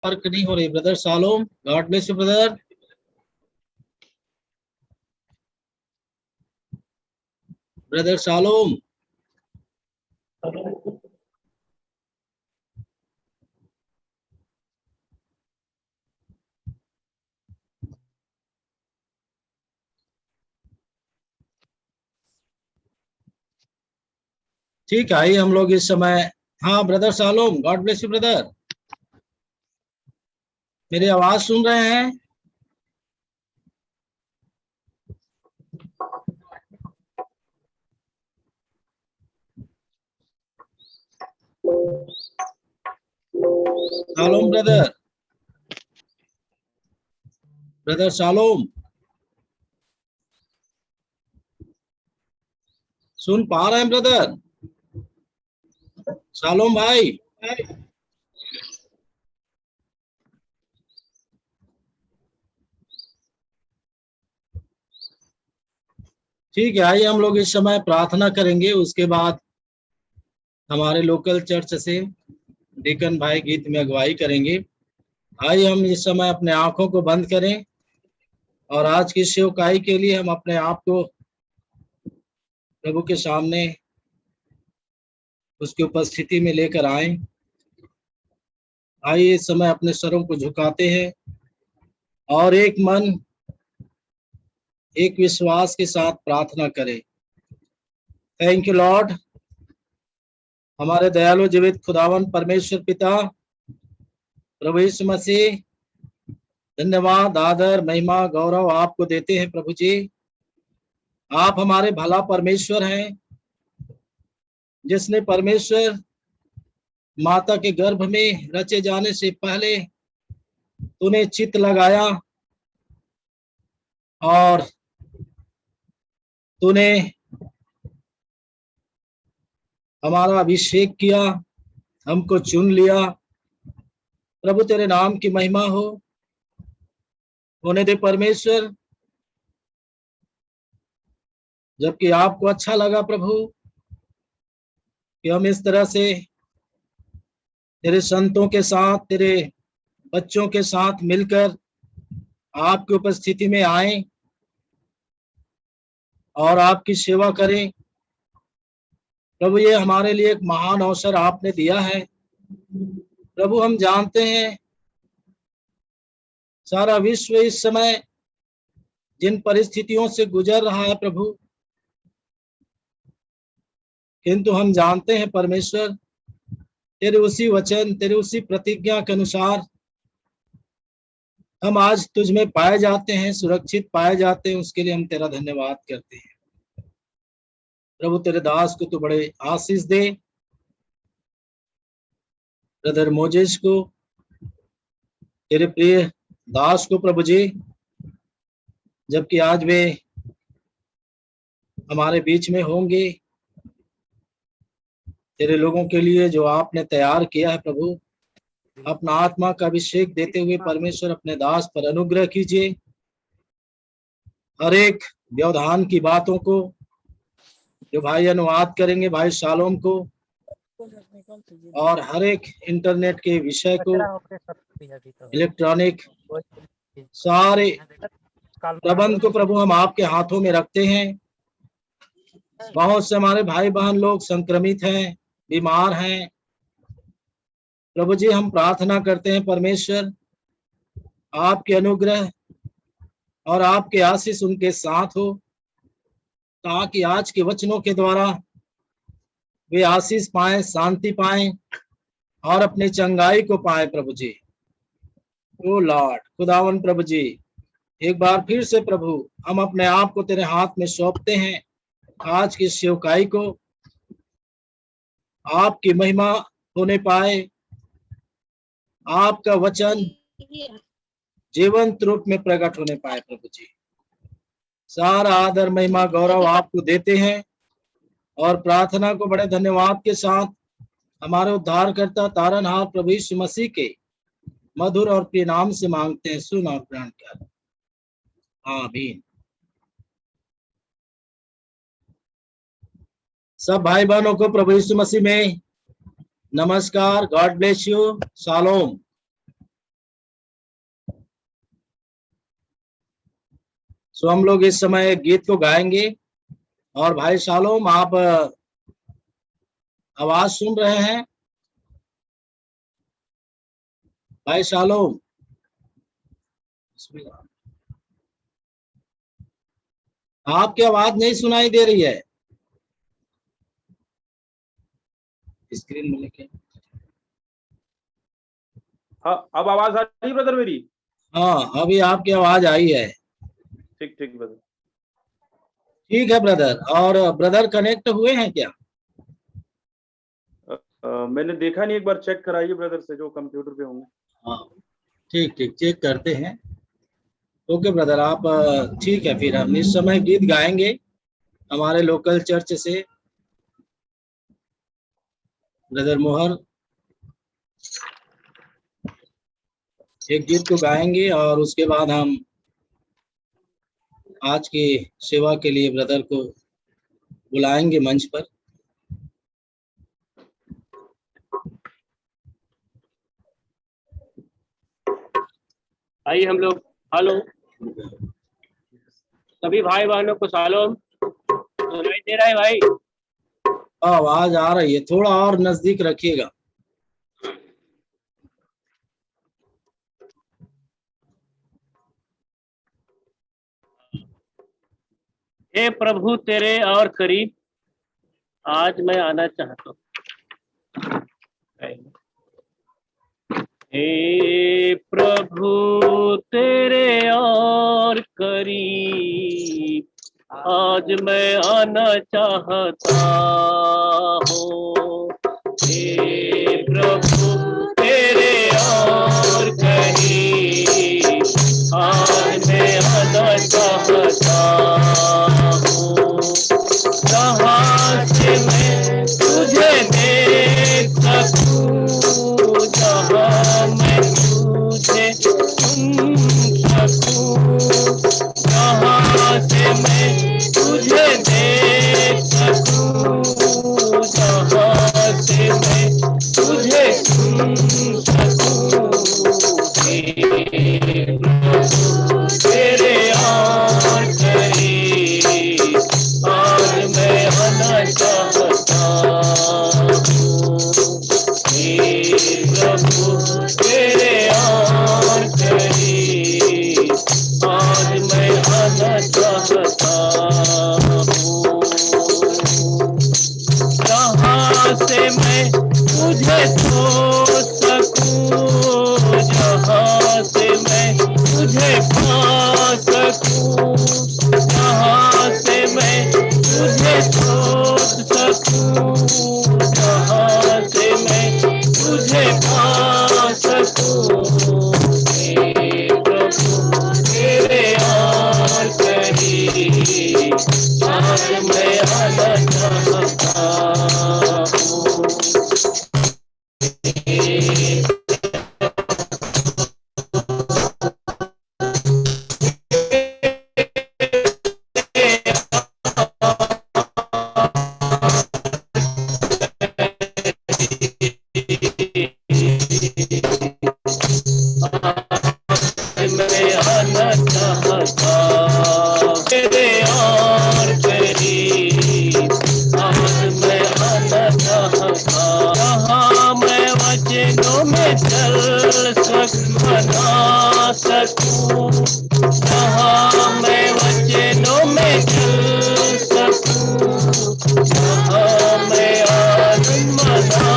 Work नहीं हो रही। Brother shalom, God bless you brother. Brother shalom, ठीक है, आइए हम लोग इस समय। हाँ brother shalom, God bless you brother. मेरी आवाज सुन रहे हैं? शालोम ब्रदर, ब्रदर शालोम, सुन पा रहे हैं ब्रदर? शालोम भाई, ठीक है, आइए हम लोग इस समय प्रार्थना करेंगे। उसके बाद हमारे लोकल चर्च से डीकन भाई गीत में अगुवाई करेंगे। आइए हम इस समय अपने आंखों को बंद करें और आज की सेवकाई के लिए हम अपने आप को प्रभु के सामने उसकी उपस्थिति में लेकर आए। आइए इस समय अपने सरों को झुकाते हैं और एक मन, एक विश्वास के साथ प्रार्थना करें। थैंक यू लॉर्ड, हमारे दयालु जीवित खुदावन परमेश्वर पिता प्रभु यीशु मसीह, धन्यवाद, आदर, महिमा, गौरव आपको देते हैं प्रभु जी। आप हमारे भला परमेश्वर हैं, जिसने परमेश्वर माता के गर्भ में रचे जाने से पहले तूने चित्त लगाया और तूने हमारा अभिषेक किया, हमको चुन लिया। प्रभु तेरे नाम की महिमा हो। होने दे परमेश्वर, जबकि आपको अच्छा लगा प्रभु कि हम इस तरह से तेरे संतों के साथ, तेरे बच्चों के साथ मिलकर आपकी उपस्थिति में आए और आपकी सेवा करें। प्रभु ये हमारे लिए एक महान अवसर आपने दिया है। प्रभु हम जानते हैं सारा विश्व इस समय जिन परिस्थितियों से गुजर रहा है प्रभु, किंतु हम जानते हैं परमेश्वर तेरे उसी वचन, तेरे उसी प्रतिज्ञा के अनुसार हम आज तुझ में पाए जाते हैं, सुरक्षित पाए जाते हैं। उसके लिए हम तेरा धन्यवाद करते हैं। प्रभु तेरे दास को तो बड़े आशीष दे, ब्रदर मोजेस को, तेरे प्रिय दास को प्रभु जी, जबकि आज वे हमारे बीच में होंगे तेरे लोगों के लिए जो आपने तैयार किया है प्रभु, अपना आत्मा का अभिषेक देते हुए परमेश्वर अपने दास पर अनुग्रह कीजिए। हर एक व्यवधान की बातों को जो भाई अनुवाद करेंगे, भाई शालोम को, और हर एक इंटरनेट के विषय को, इलेक्ट्रॉनिक सारे प्रबंध को प्रभु हम आपके हाथों में रखते हैं। बहुत से हमारे भाई बहन लोग संक्रमित हैं, बीमार हैं प्रभु जी, हम प्रार्थना करते हैं परमेश्वर आपके अनुग्रह और आपके आशीष उनके साथ हो, ताकि आज के वचनों के द्वारा वे आशीष पाएं, शांति पाएं और अपनी चंगाई को पाए प्रभु जी। ओ लॉर्ड खुदावन प्रभु जी, एक बार फिर से प्रभु हम अपने आप को तेरे हाथ में सौंपते हैं। आज की सेवकाई को आपकी महिमा होने पाए, आपका वचन जीवंत रूप में प्रकट होने पाए प्रभु जी। सारा आदर, महिमा, गौरव आपको देते हैं और प्रार्थना को बड़े धन्यवाद के साथ हमारे उद्धारकर्ता तारनहार प्रभु यीशु मसीह के मधुर और प्रिय नाम से मांगते हैं, सुन और ग्रहण कर, आमीन। सब भाई बहनों को प्रभु यीशु मसीह में नमस्कार, गॉड ब्लेस यू, शालोम। सो हम लोग इस समय एक गीत को गाएंगे और भाई शालोम आप आवाज सुन रहे हैं? भाई शालोम, आपकी आवाज नहीं सुनाई दे रही है। स्क्रीन में लेके। हाँ, अब आवाज आ रही है ब्रदर मेरी? हाँ, अभी आपकी आवाज आई है। ठीक ठीक ब्रदर। ठीक है ब्रदर। और ब्रदर कनेक्ट हुए हैं क्या? मैंने देखा नहीं, एक बार चेक कराइए ब्रदर से जो कंप्यूटर पे होंगे। हाँ, ठीक ठीक, चेक करते हैं। ओके ब्रदर, आप ठीक है। फिर हम इस समय गीत गाएंगे हमारे लोकल चर्च से। ब्रदर मोहर एक गीत को गाएंगे और उसके बाद हम आज की सेवा के लिए ब्रदर को बुलाएंगे मंच पर। आइए हम लोग। हेलो सभी भाई बहनों को शालोम। सुनाई दे रहा है भाई? आवाज आ रही है, थोड़ा और नजदीक रखिएगा। हे प्रभु तेरे और करीब आज मैं आना चाहता हूँ। हे प्रभु तेरे और करीब आज मैं आना चाहता हूँ। हे प्रभु तेरे और करीब आज मैं आना चाहता हूँ। जहाँ से मैं तुझे देख सकूं, जहाँ मैं तुझे सुन सकूं, जहाँ से मैं तुझे देख सकूं, जहाँ से मैं तुझे सुन सकूं। तेरे और करीब आज मैं आना चाहता हूँ। प्रभु तेरे और करीब आज मैं आना चाहता हूँ। जहाँ से मैं तुझे छू सकूं, जहाँ से मैं तुझे पा सकूं, जहाँ से मैं तुझे सोच सकूं, जहाँ से मैं तुझे पा सकूं। हे प्रभु तेरे और करीब आज मैं आना चाहता हूँ। मैं आना चाहता तेरे और करीब आज मैं आना चाहता। जहाँ मैं वचनों में चल बना सकूं, जहाँ मैं वचनों में चल सकूं, जहाँ मैं आनंद मना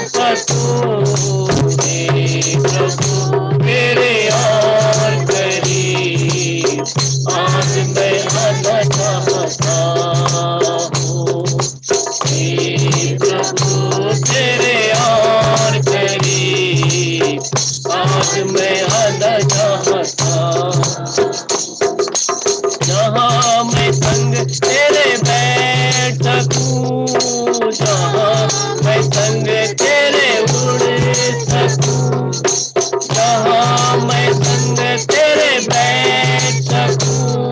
सकूं। हे प्रभु तेरे और करीब आज मैं आना चाहता हूँ। हे प्रभु तेरे और करीब आज मैं आना चाहता हूँ। जहाँ मैं संग तेरे बैठ सकूं, जहाँ मैं संग तेरे उड़ सकूं, जहाँ मैं संग तेरे बैठ सकूं,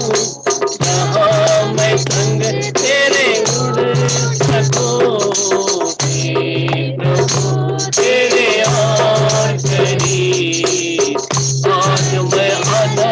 जहाँ मैं संग तेरे उड़ सकूं। हे प्रभु तेरे और करीब आज मैं आना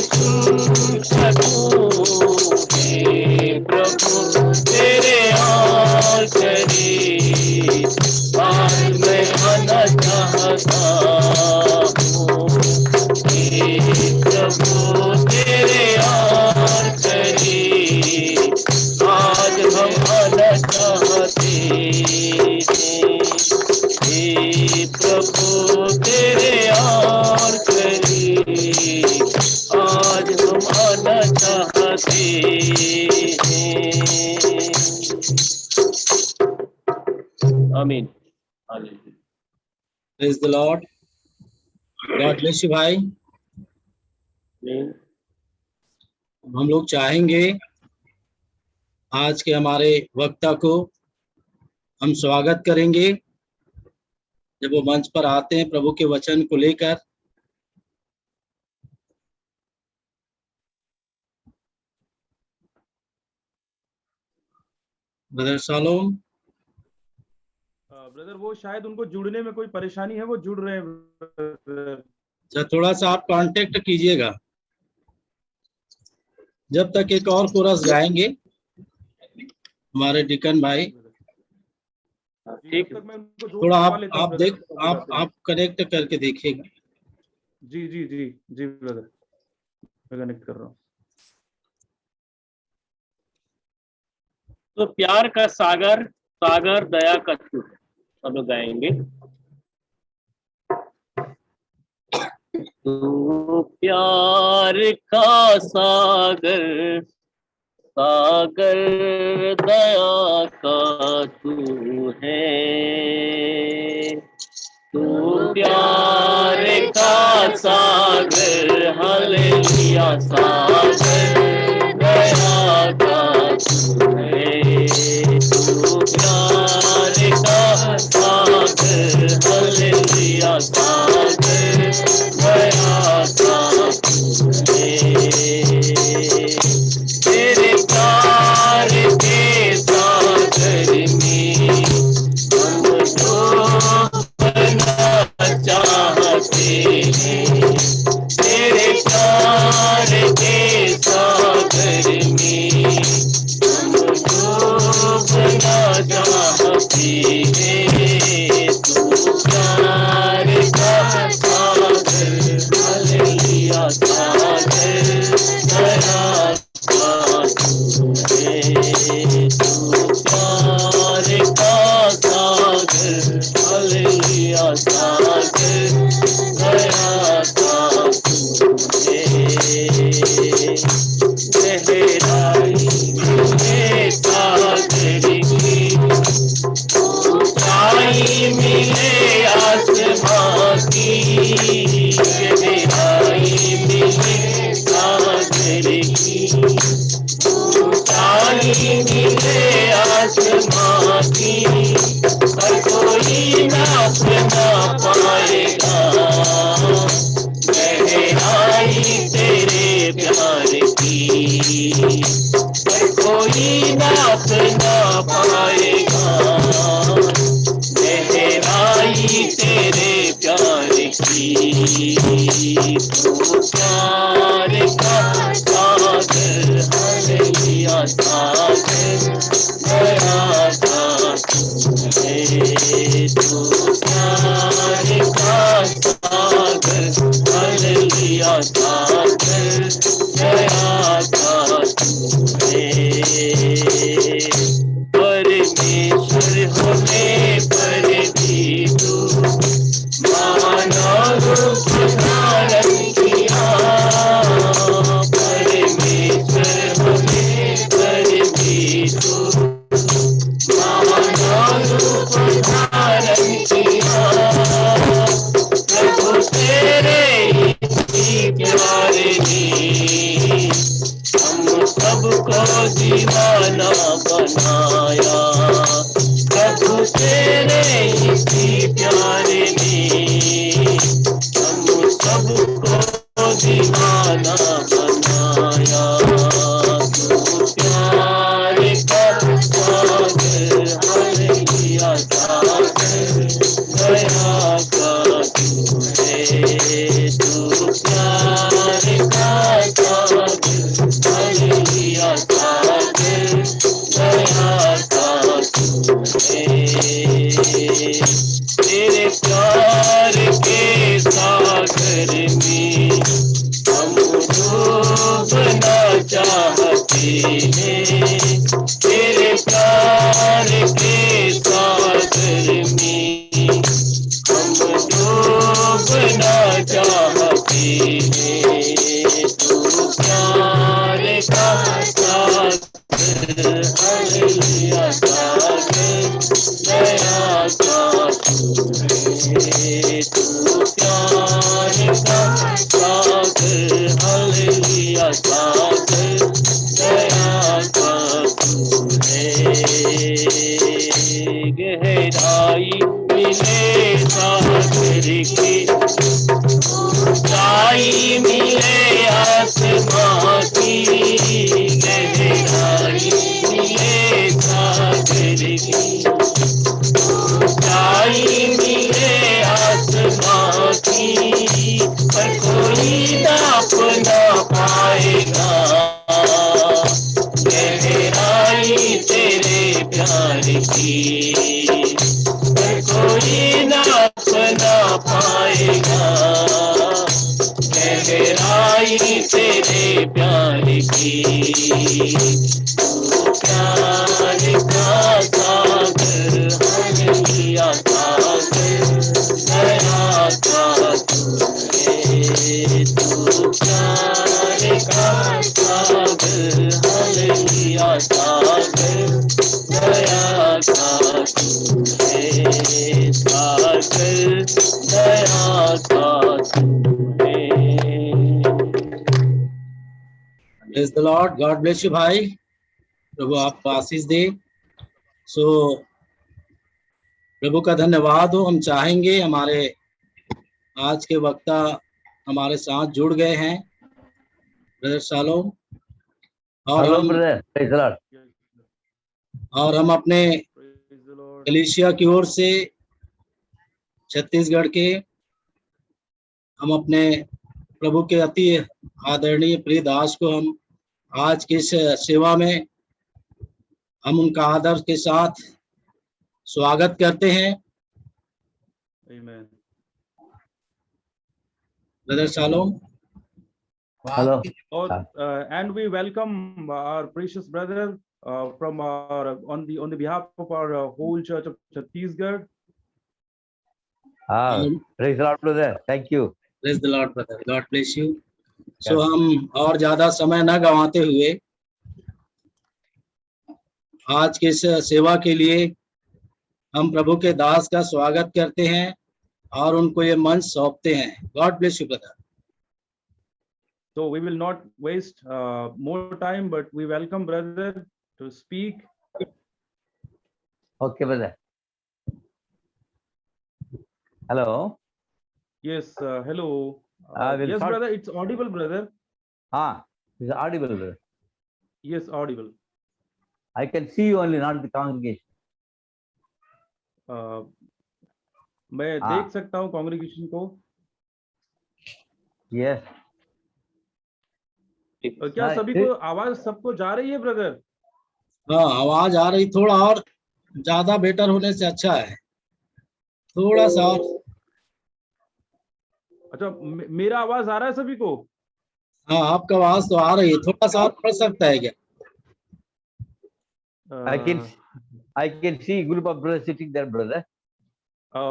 सुन सकूं, हे प्रभु तेरे और करीब आज मैं आना चाहता हूँ। हे प्रभु तेरे और करीब आज हम आना चाहते हैं। हे प्रभु तेरे और करीब आज हम आना चाहते हैं। आमीन। Praise the Lord. God bless you भाई। आमीन। हम लोग चाहेंगे आज के हमारे वक्ता को हम स्वागत करेंगे जब वो मंच पर आते हैं प्रभु के वचन को लेकर। Brother shalom. ब्रदर वो शायद उनको जुड़ने में कोई परेशानी है, वो जुड़ रहे हैं। अच्छा, थोड़ा सा आप कांटेक्ट कीजिएगा जब तक एक और कोरस गाएंगे हमारे डिकन भाई। ठीक, थोड़ा आप कनेक्ट करके देखिएगा। जी जी जी जी ब्रदर, मैं कनेक्ट कर रहा हूँ। तो प्यार का सागर, सागर दया का सूर सब लोग गाएंगे। तू प्यार का सागर, सागर दया का तू है। तू प्यार का सागर, हालेलुया, सागर दया का तू है। तू प्यार का सागर, हालेलुया, सागर दया का तू है। तेरे प्यार के सागर में हम डूबना चाहते हैं। तेरे प्यार के सागर में हम डूबना चाहते हैं। तू प्यार का सागर, हालेलुया, सागर दया का तू है। तू प्यार का सागर, हालेलुया, सागर दया का तू है। गहराई में सागर की, ऊंचाई मिले आसमां की। गहराई मिले सागर की, ऊंचाई मिले आसमां की। हर कोई नाप ना पाएगा गहराई तेरे प्यार की। हर कोई नाप ना पाएगा गहराई तेरे प्यार की। तू प्यार का सागर, हालेलुया, सागर दया का तू है। तू प्यार का सागर, हालेलुया, सागर दया का तू है। परमेश्वर होने पर भी तू मानव रूप धारण किया। परमेश्वर होने पर भी तू मानव रूप धारण किया। प्रभु तेरे ही प्यार ने हम सबको दीवाना बनाया। प्रभु तेरे ही प्यार ने हम सबको दीवाना बनाया। तू प्यार का सागर, हालेलुया, सागर दया का तू है। तू प्यार का डूबना चाहते हैं तेरे प्यार के सागर में हम डूबना चाहते हैं तू प्यार का सागर हालेलुया सागर दया का तू है तू प्यार का सागर हालेलुया सागर दया का तू है गहराई मिले सागर की ऊंचाई मिले आसमां की गहराई मिले सागर की ऊंचाई मिले आसमां की पर कोई नाप ना पाएगा गहराई तेरे प्यार की पर कोई नाप ना पाएगा गहराई तेरे प्यार की तू प्यार का सागर हालेलुया सागर दया का तू है तू प्यार का सागर हालेलुया सागर दया का तू है सागर दया का तू है Praise the Lord. God bless you भाई, प्रभु आपको आशीष दे। सो प्रभु का धन्यवाद हो। हम चाहेंगे हमारे आज के वक्ता हमारे साथ जुड़ गए हैं ब्रदर शालोम और हेलो हम ब्रदर, प्रेज द लॉर्ड। अपने Praise the Lord. कलीसिया की ओर से छत्तीसगढ़ के हम अपने प्रभु के अति आदरणीय प्रिय दास को हम आज की इस सेवा में हम उनका आदर के साथ स्वागत करते हैं। Amen. Brother shalom. Hello. And we welcome our precious brother from our on the behalf of our whole church of Chhattisgarh. हाँ, praise the lord brother, thank you. Praise the lord brother, God bless you. So हम और ज्यादा समय न गंवाते हुए आज के इस सेवा के लिए हम प्रभु के दास का स्वागत करते हैं और उनको ये मंच सौंपते हैं। God bless you brother. So we will not waste more time, but we welcome brother to speak. Okay brother. Hello. Yes, hello. I will Yes, start. brother, it's audible, brother. हाँ, is Audible brother. Yes, audible. I can C you only, not the congregation. मैं हाँ। देख सकता हूँ congregation को। Yes. क्या हाँ, सभी को आवाज सबको जा रही है ब्रदर? हाँ, आवाज आ रही, थोड़ा और ज्यादा बेटर होने से अच्छा है, थोड़ा सा और। अच्छा, मेरा आवाज आ रहा है सभी को? हाँ, आपका आवाज तो आ रही है, थोड़ा सा और बढ़ सकता है क्या? I can see group of brothers sitting there brother.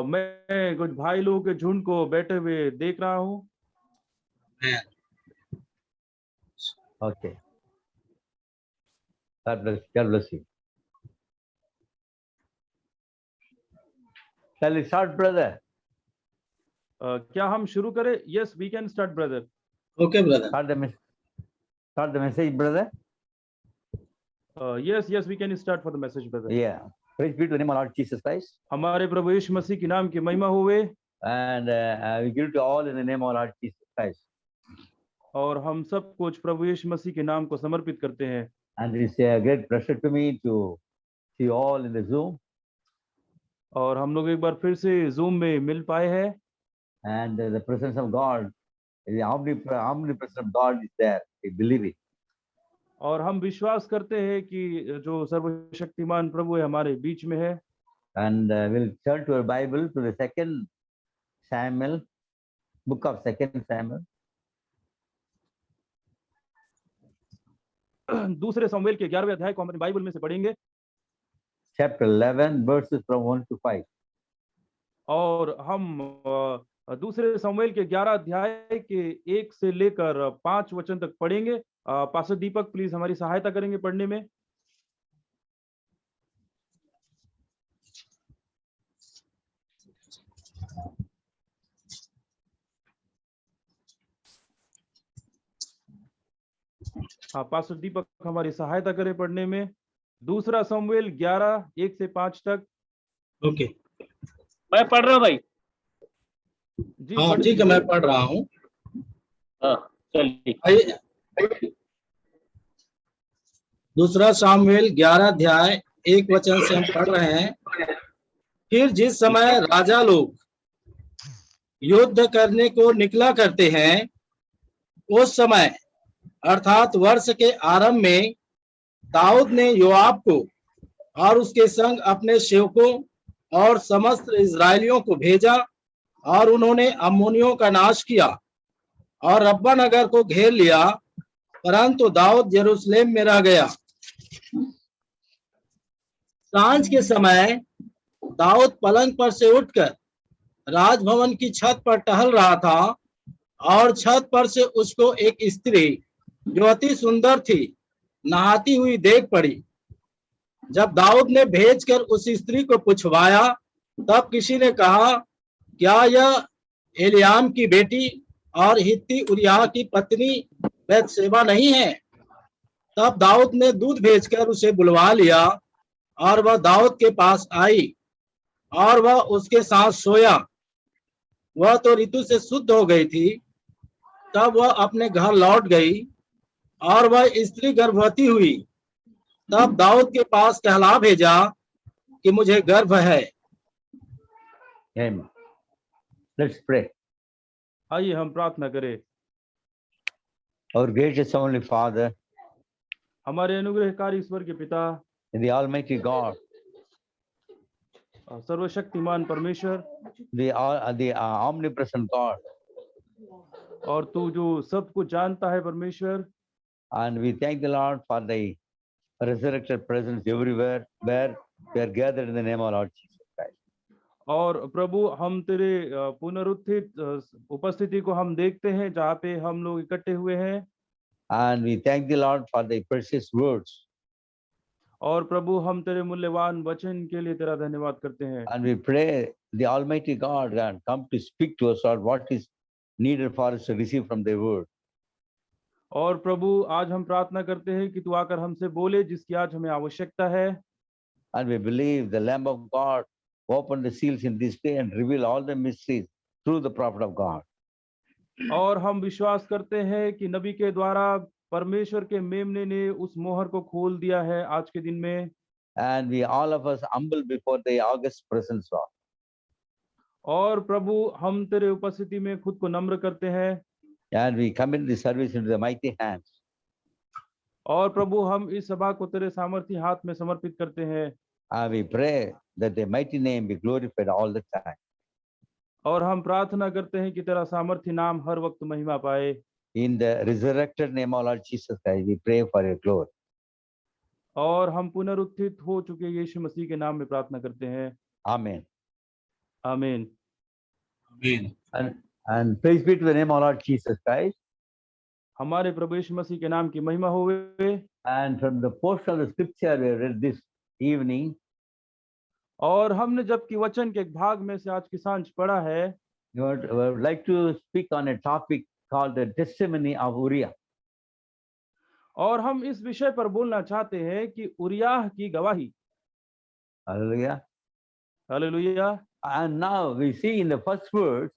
मैं कुछ भाई लोगों के झुंड को बैठे हुए देख रहा हूँ। Okay, God bless you. Shall we start brother? क्या हम शुरू करें? Yes, we can start, brother. Okay brother. Start the message brother. Yes, we can start for the message, brother. Yeah. Praise be to the name of Lord Jesus Christ. हमारे प्रभु यीशु मसीह के नाम की महिमा होवे। And we give to all in the name of Lord Jesus Christ. और हम सब कुछ प्रभु यीशु मसीह के नाम को समर्पित करते हैं। And it's a great pleasure to me to see you all in the Zoom. और हम लोग एक बार फिर से Zoom में मिल पाए हैं। And the presence of God, the omnipresence of God is there. We believe it. और हम विश्वास करते हैं कि जो सर्वशक्तिमान प्रभु है हमारे बीच में है। And we'll turn to our Bible to the second Samuel, book of second Samuel. दूसरे समूएल के 11वें अध्याय को हम अपनी बाइबल में से पढ़ेंगे Chapter 11, verses from 1 to 5. और हम दूसरे समूएल के 11 अध्याय के 1 से लेकर 5 वचन तक पढ़ेंगे। पास्टर दीपक प्लीज हमारी सहायता करेंगे पढ़ने में। हाँ, पास्टर दीपक हमारी सहायता करें पढ़ने में। दूसरा समूएल 11 1 से 5 तक। ओके, मैं पढ़ रहा हूँ भाई। जी हाँ पढ़ ठीक है, लीजिए। मैं पढ़ रहा हूँ। हाँ चलिए। आइए, दूसरा सामुएल 11 अध्याय 1 वचन से हम पढ़ रहे हैं। फिर जिस समय राजा लोग युद्ध करने को निकला करते हैं, उस समय अर्थात वर्ष के आरंभ में दाऊद ने योआब को और उसके संग अपने सेवकों और समस्त इस्राएलियों को भेजा और उन्होंने अम्मोनियों का नाश किया और रब्बा नगर को घेर लिया, परंतु दाऊद यरूशलेम में रह गया। सांझ के समय दाऊद पलंग पर से उठकर राजभवन की छत पर टहल रहा था और छत पर से उसको एक स्त्री जो अति सुंदर थी नहाती हुई देख पड़ी। जब दाऊद ने भेजकर उस स्त्री को पूछवाया, तब किसी ने कहा, क्या यह एलियाम की बेटी और हित्ती उरिय्याह की पत्नी बैतशेबा नहीं है? तब दाऊद ने दूध भेजकर उसे बुलवा लिया और वह दाऊद के पास आई और वह उसके साथ सोया। वह तो ऋतु से शुद्ध हो गई थी। तब वह अपने घर लौट गई और वह स्त्री गर्भवती हुई। तब दाऊद के पास कहला भेजा कि मुझे गर्भ है। Amen. Let's pray. आइए हम प्रार्थना करें। Our gracious Heavenly Father, हमारे अनुग्रहकारी ईश्वर के पिता, the Almighty God, सर्वशक्तिमान परमेश्वर, the omnipresent God, और तू जो सब कुछ जानता है परमेश्वर, and we thank the Lord for the resurrected presence everywhere where we are gathered in the name of our Lord Jesus Christ. और प्रभु हम तेरे पुनरुत्थित उपस्थिति को हम देखते हैं जहाँ पे हम लोग इकट्ठे हुए हैं। And we thank the Lord for the precious words. और प्रभु हम तेरे मूल्यवान वचन के लिए तेरा धन्यवाद करते हैं। And we pray the Almighty God and come to speak to us on what is needed for us to receive from the word. और प्रभु आज हम प्रार्थना करते हैं कि तू आकर हमसे बोले जिसकी आज हमें आवश्यकता है। And we believe the Lamb of God opened the seals in this day and reveal all the mysteries through the prophet of God. और हम विश्वास करते हैं कि नबी के द्वारा परमेश्वर के मेमने ने उस मोहर को खोल दिया है आज के दिन में। And we all of us humble before the august presence of. और प्रभु हम तेरे उपस्थिति में खुद को नम्र करते हैं। And we commit the service into the mighty hands. और प्रभु हम इस सभा को तेरे सामर्थी हाथ में समर्पित करते हैं। And we pray that the mighty name be glorified all the time. और हम प्रार्थना करते हैं कि तेरा सामर्थी नाम हर वक्त महिमा पाए। In the resurrected name of Lord Jesus Christ, we pray for your glory. और हम पुनरुत्थित हो चुके यीशु मसीह के नाम में प्रार्थना करते हैं। Amen. आमीन। And praise be to the name of Lord Jesus Christ. हमारे प्रभु यीशु मसीह के नाम की महिमा होवे। And from the portion of the scripture we read this evening, और हमने जबकि वचन के एक भाग में से आज की सांझ पढ़ा है, we would like to speak on a topic called the testimony of Uriah. और हम इस विषय पर बोलना चाहते हैं कि उरिय्याह की गवाही। Hallelujah. Hallelujah. And now we see in the first verse,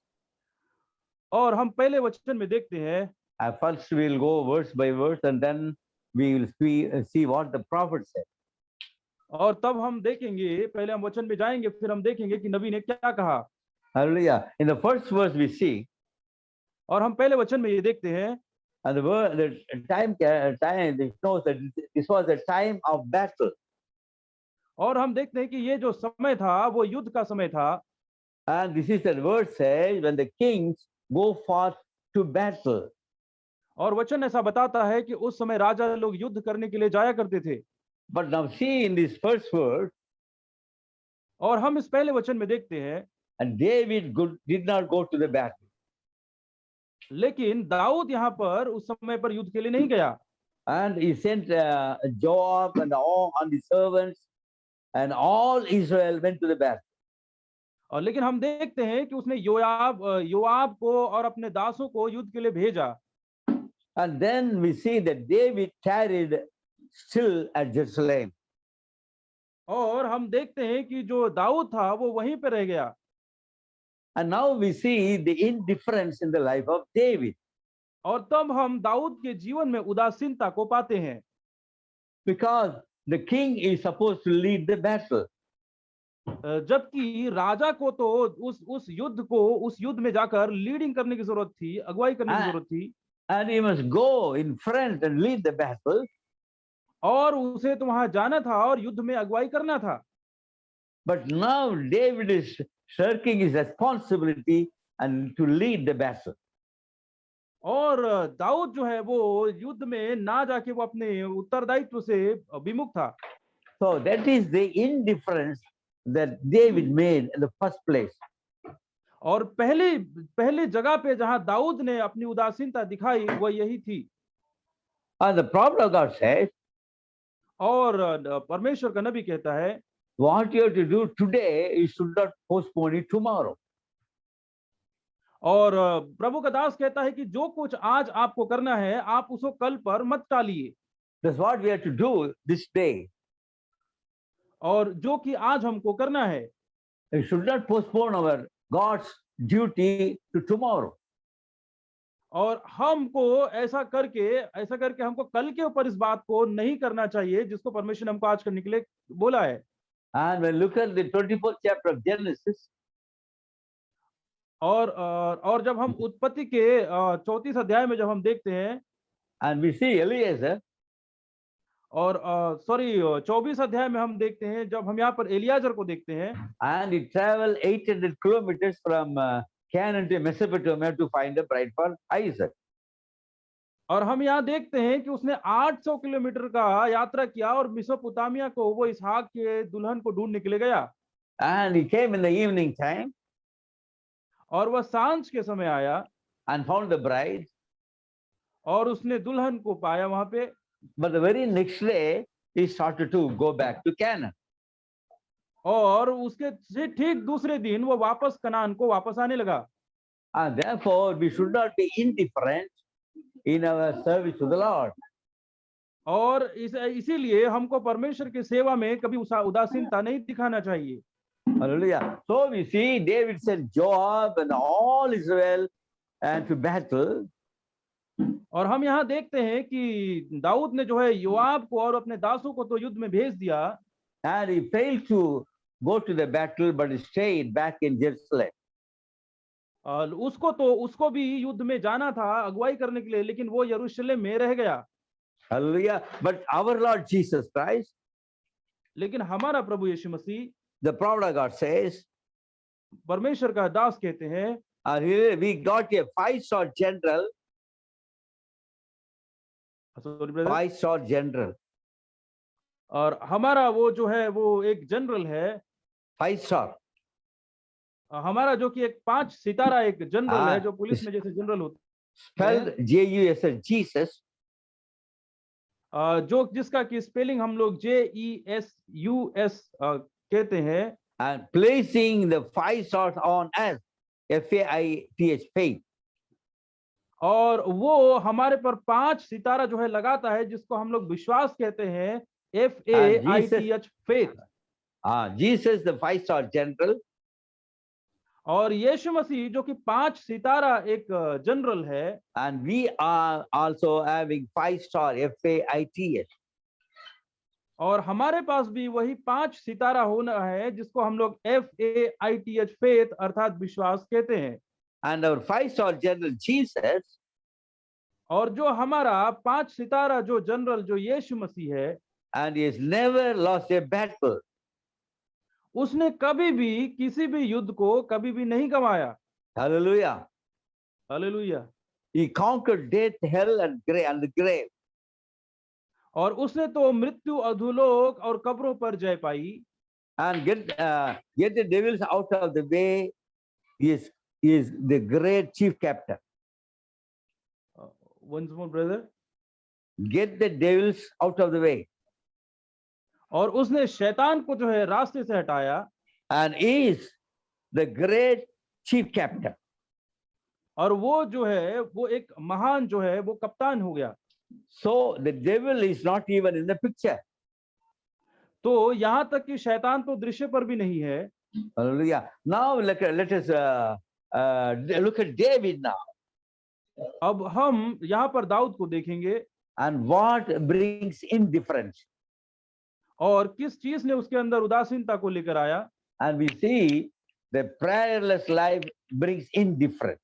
और हम पहले वचन में देखते हैं, first we'll go verse by verse and then we will see what the prophet said. और तब हम देखेंगे, पहले हम वचन में जाएंगे फिर हम देखेंगे कि नबी ने क्या कहा। Hallelujah. In the first verse we see, और हम पहले वचन में ये देखते हैं, and the time it shows that this was a time of battle. और हम देखते हैं कि ये जो समय था वो युद्ध का समय था। And this is the word says when the kings go forth to battle. और वचन ऐसा बताता है कि उस समय राजा लोग युद्ध करने के लिए जाया करते थे। But now see in this first word, और हम इस पहले वचन में देखते हैं, and David did not go to the battle. लेकिन दाऊद यहाँ पर उस समय पर युद्ध के लिए नहीं गया। And he sent Joab and all on the servants, and all Israel went to the battle. और लेकिन हम देखते हैं कि उसने योआब को और अपने दासों को युद्ध के लिए भेजा। And then we see that David tarried still at Jerusalem. और हम देखते हैं कि जो दाऊद था वो वहीं पे रह गया। And now we see the indifference in the life of David. और तब हम दाऊद के जीवन में उदासीनता को पाते हैं, Because the king is supposed to lead the battle. जबकि राजा को तो उस युद्ध में जाकर लीडिंग करने की जरूरत थी, अगुवाई करने की जरूरत थी। And he must go in front and lead the battle. और उसे तो वहां जाना था और युद्ध में अगुवाई करना था। But now David is shirking his responsibility and to lead the battle. और दाऊद जो है वो युद्ध में ना जाके वो अपने उत्तरदायित्व से विमुख था। So that is the indifference that David made in the first place. और पहले जगह पे जहां दाऊद ने अपनी उदासीनता दिखाई वो यही थी। And the prophet of God says, और परमेश्वर का नबी कहता है, what you have to do today, you should not postpone it tomorrow. और प्रभु का दास कहता है कि जो कुछ आज आपको करना है आप उसको कल पर मत टालिए। That's what we have to do this day. और जो कि आज हमको करना है, We should not postpone our God's duty to tomorrow. और हमको ऐसा करके हमको कल के ऊपर इस बात को नहीं करना चाहिए जिसको परमेश्वर ने हमको आज करने के लिए बोला है। And when we look at the 24th chapter of Genesis, और जब हम उत्पत्ति के 34 अध्याय में जब हम देखते हैं, and we see Eliezer, और 24 अध्याय में हम देखते हैं, जब हम यहाँ पर एलियाजर को देखते हैं, and he traveled 800 kilometers from Canaan to Mesopotamia to find a bride for Isaac. और हम यहाँ देखते हैं कि उसने 800 किलोमीटर का यात्रा किया और मेसोपोटामिया को वो इसहाक के दुल्हन को ढूंढने के लिए गया। And he came in the evening time और वह सांझ के समय आया and found the bride. और उसने दुल्हन को पाया वहां पे। But the very next day, he started to go back to Canaan. और उसके ठीक दूसरे दिन वो वापस कनान को वापस आने लगा। And therefore, we should not be indifferent in our service to the Lord. और इसीलिए हमको परमेश्वर की सेवा में कभी उदासीनता नहीं दिखाना चाहिए। Hallelujah. So we see David sent Joab and all Israel and to battle. और हम यहाँ देखते हैं कि दाऊद ने जो है योआब को और अपने दासों को तो युद्ध में भेज दिया, And he failed to go to the battle, but he stayed back in Jerusalem. और उसको भी युद्ध में जाना था अगुवाई करने के लिए, लेकिन वो यरूशलेम में रह गया। Hallelujah. But our Lord Jesus Christ, लेकिन हमारा प्रभु यीशु मसीह, the prophet of God says, परमेश्वर का दास कहते हैं, we got a 5-star general, 5-star general, और हमारा वो जो है वो एक जनरल है, 5-star. हमारा जो कि एक 5 सितारा एक जनरल है, जो पुलिस में जैसे जनरल होता Spelled J-U-S-S, Jesus. जो जिसका की स्पेलिंग हम लोग JESUS कहते हैं, And placing the 5 stars on us, F-A-I-T-H, faith. और वो हमारे पर 5 सितारा जो है लगाता है, जिसको हम लोग विश्वास कहते हैं, FAITH, faith. Jesus, the 5-star general. और यीशु मसीह जो कि 5 सितारा एक जनरल है, And we are also having 5-star, F-A-I-T-H. और हमारे पास भी वही 5 सितारा होना है, जिसको हम लोग FAITH, faith अर्थात विश्वास कहते हैं। And our 5-star general Jesus, और जो हमारा 5 सितारा जो जनरल जो यीशु मसीह है, and he has never lost a battle. उसने कभी भी किसी भी युद्ध को कभी भी नहीं गंवाया। Hallelujah. Hallelujah. He conquered death, hell, and the grave. और उसने तो मृत्यु, अधोलोक और कब्रों पर जय पाई। And get the devils out of the way. He is the great chief captain. Once more, brother. Get the devils out of the way. और उसने शैतान को जो है रास्ते से हटाया। And he is the great chief captain. और वो जो है वो एक महान जो है वो कप्तान हो गया। So the devil is not even in the picture. तो यहाँ तक कि शैतान तो दृश्य पर भी नहीं है। Hallelujah. Now let us look at David now. अब हम यहाँ पर दाऊद को देखेंगे। And what brings indifference. और किस चीज ने उसके अंदर उदासीनता को लेकर आया। And we see the prayerless life brings indifference.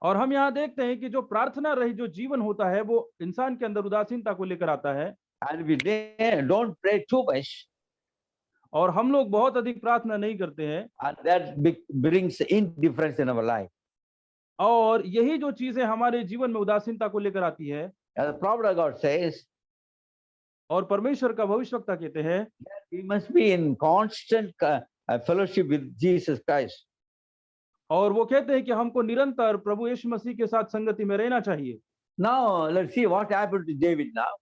और हम यहाँ देखते हैं कि जो प्रार्थना रहित जो जीवन होता है वो इंसान के अंदर उदासीनता को लेकर आता है। And we don't pray too much. और हम लोग बहुत अधिक प्रार्थना नहीं करते हैं। And that brings indifference in our life. और यही जो चीजें हमारे जीवन में उदासीनता को लेकर आती है। And the prophet of God says, और परमेश्वर का भविष्यवक्ता कहते हैं we must be in constant fellowship with Jesus Christ. और वो कहते हैं कि हमको निरंतर प्रभु यीशु मसीह के साथ संगति में रहना चाहिए। Now let's see what happened to David now.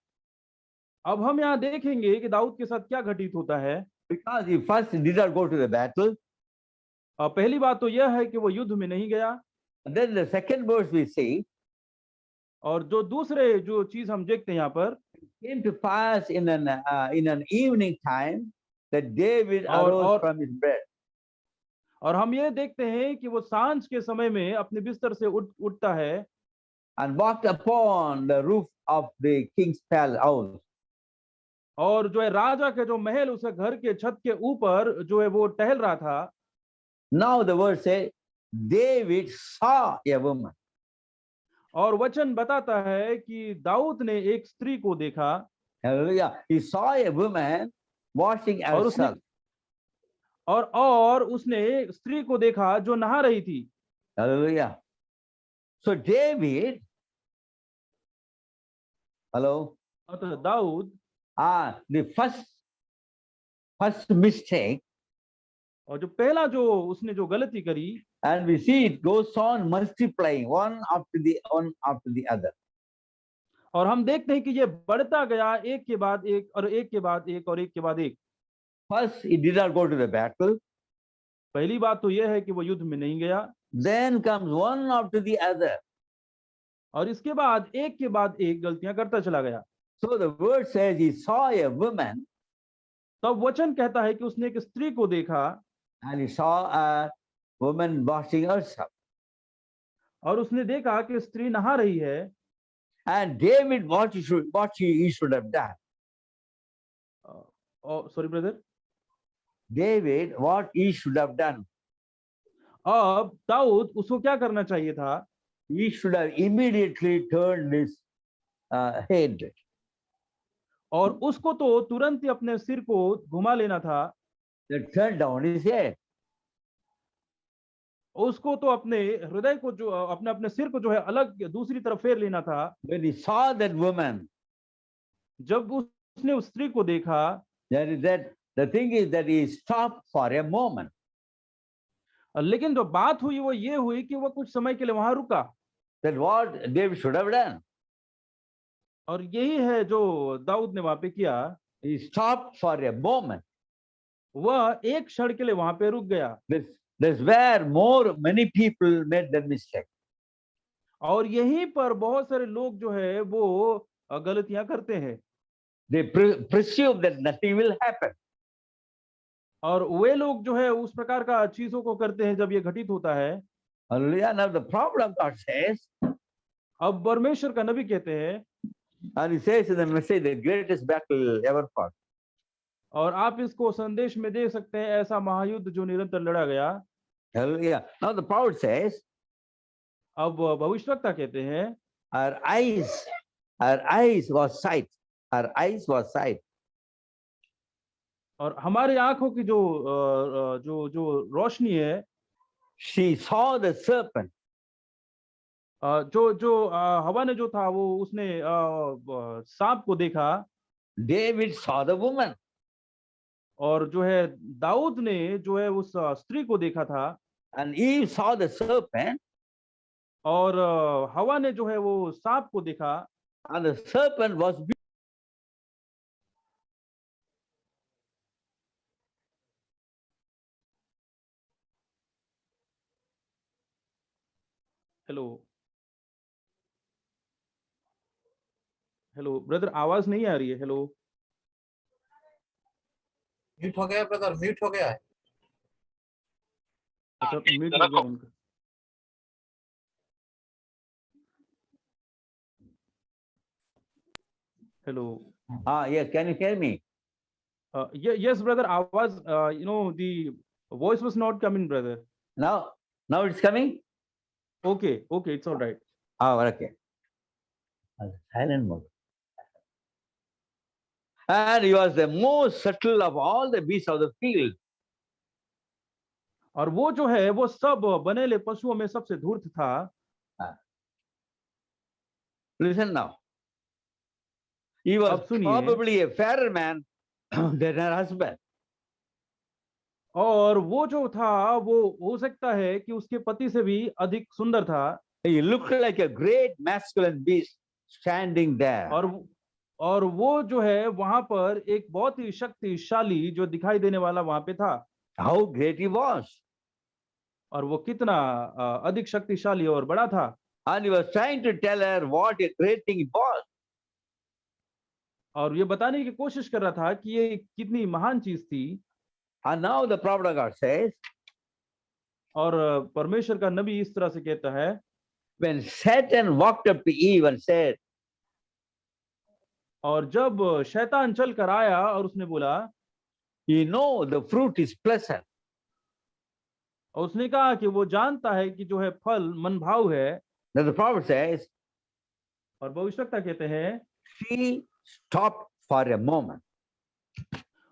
अब हम यहाँ देखेंगे कि दाऊद के साथ क्या घटित होता है। Because he first did not go to the battle. पहली बात तो यह है कि वो युद्ध में नहीं गया। And then the second verse we see, और जो दूसरे जो चीज हम देखते हैं यहाँ पर, came to pass in an evening time that David arose from his bed. और हम ये देखते हैं कि वो सांझ के समय में अपने बिस्तर से उठता है and walked upon the roof of the king's palace house. और जो है राजा के जो महल उसे घर के छत के ऊपर जो है वो टहल रहा था। Now the word says David saw a woman. और वचन बताता है कि दाऊद ने एक स्त्री को देखा। Hallelujah. He saw a woman washing herself. और उसने एक स्त्री को देखा जो नहा रही थी। Hallelujah. So David, hello. तो दाऊद The first mistake, और जो पहला जो उसने जो गलती करी, and we see it goes on multiplying one after the other. और हम देखते हैं कि ये बढ़ता गया एक के बाद एक और एक के बाद एक और एक के बाद एक। First, he did not go to the battle. पहली बात तो यह है कि वो युद्ध में नहीं गया। Then comes one after the other. और इसके बाद एक गलतियां करता चला गया। So the word says he saw a woman. तब वचन कहता है कि उसने एक स्त्री को देखा। And he saw a woman washing herself. और उसने देखा कि स्त्री नहा रही है। And David, what he should have done. Sorry, brother. David, what he should have done. अब दाऊद उसको क्या करना चाहिए था? He should have immediately turned his head. और उसको तो तुरंत ही अपने सिर को घुमा लेना था। Turn down his head. उसको तो अपने हृदय को जो अपने सिर को जो है अलग दूसरी तरफ फेर लेना था। When he saw that woman, जब उसने उस स्त्री को देखा, the thing is that he stopped for a moment. लेकिन जो बात हुई वो ये हुई कि वो कुछ समय के लिए वहां रुका। That what David should have done. और यही है जो दाऊद ने वहां पे किया। He stopped for a moment. वह एक क्षण के लिए वहां पे रुक गया। That's where many people made the mistake. और यहीं पर बहुत सारे लोग जो है वो गलतियां करते हैं। They presume that nothing will happen. और वे लोग जो है उस प्रकार का चीजों को करते हैं जब ये घटित होता है। Hallelujah. Now the prophet of God says, अब परमेश्वर का नबी कहते हैं, and he says in the message, the greatest battle ever fought. और आप इसको संदेश में दे सकते हैं, ऐसा महायुद्ध जो निरंतर लड़ा गया। Hallelujah. Now the prophet says, अब भविष्यवक्ता कहते हैं, our eyes was sight. Our eyes was sight. और हमारी आंखों की जो रोशनी है, She saw the serpent. जो जो हवा ने जो था वो उसने सांप को देखा, David saw the woman. और जो है दाऊद ने जो है उस स्त्री को देखा था, And Eve saw the serpent, और हवा ने जो है वो सांप को देखा, and the serpent was hello hello brother, आवाज नहीं आ रही है। हेलो, म्यूट हो गया ब्रदर, म्यूट हो गया है। अच्छा म्यूट हो गया उनका। Hello, yeah, can you hear me? yes brother, आवाज the voice was not coming brother. Now it's coming? Okay, it's all right. Oh, okay. Silent mode. And he was the most subtle of all the beasts of the field. और वो जो है वो सब बनेले पशुओं में सबसे धूर्त था। Listen now. He was अब सुनिए। probably a fairer man than her husband. और वो जो था वो हो सकता है कि उसके पति से भी अधिक सुंदर था। He looked like a great masculine beast standing there. और वो जो है वहां पर एक बहुत ही शक्तिशाली जो दिखाई देने वाला वहां पे था। How great he was. और वो कितना अधिक शक्तिशाली और बड़ा था। And he was trying to tell her what a great thing it was. और ये बताने की कोशिश कर रहा था कि ये कितनी महान चीज थी। And now the prophet of God says, और परमेश्वर का नबी इस तरह से कहता है, when Satan walked up to Eve and said, और जब शैतान चल कर आया और उसने बोला, you know the fruit is pleasant. और उसने कहा कि वो जानता है कि जो है फल मनभाव है। Then the prophet says, और भविष्यवक्ता कहते हैं, she stopped for a moment.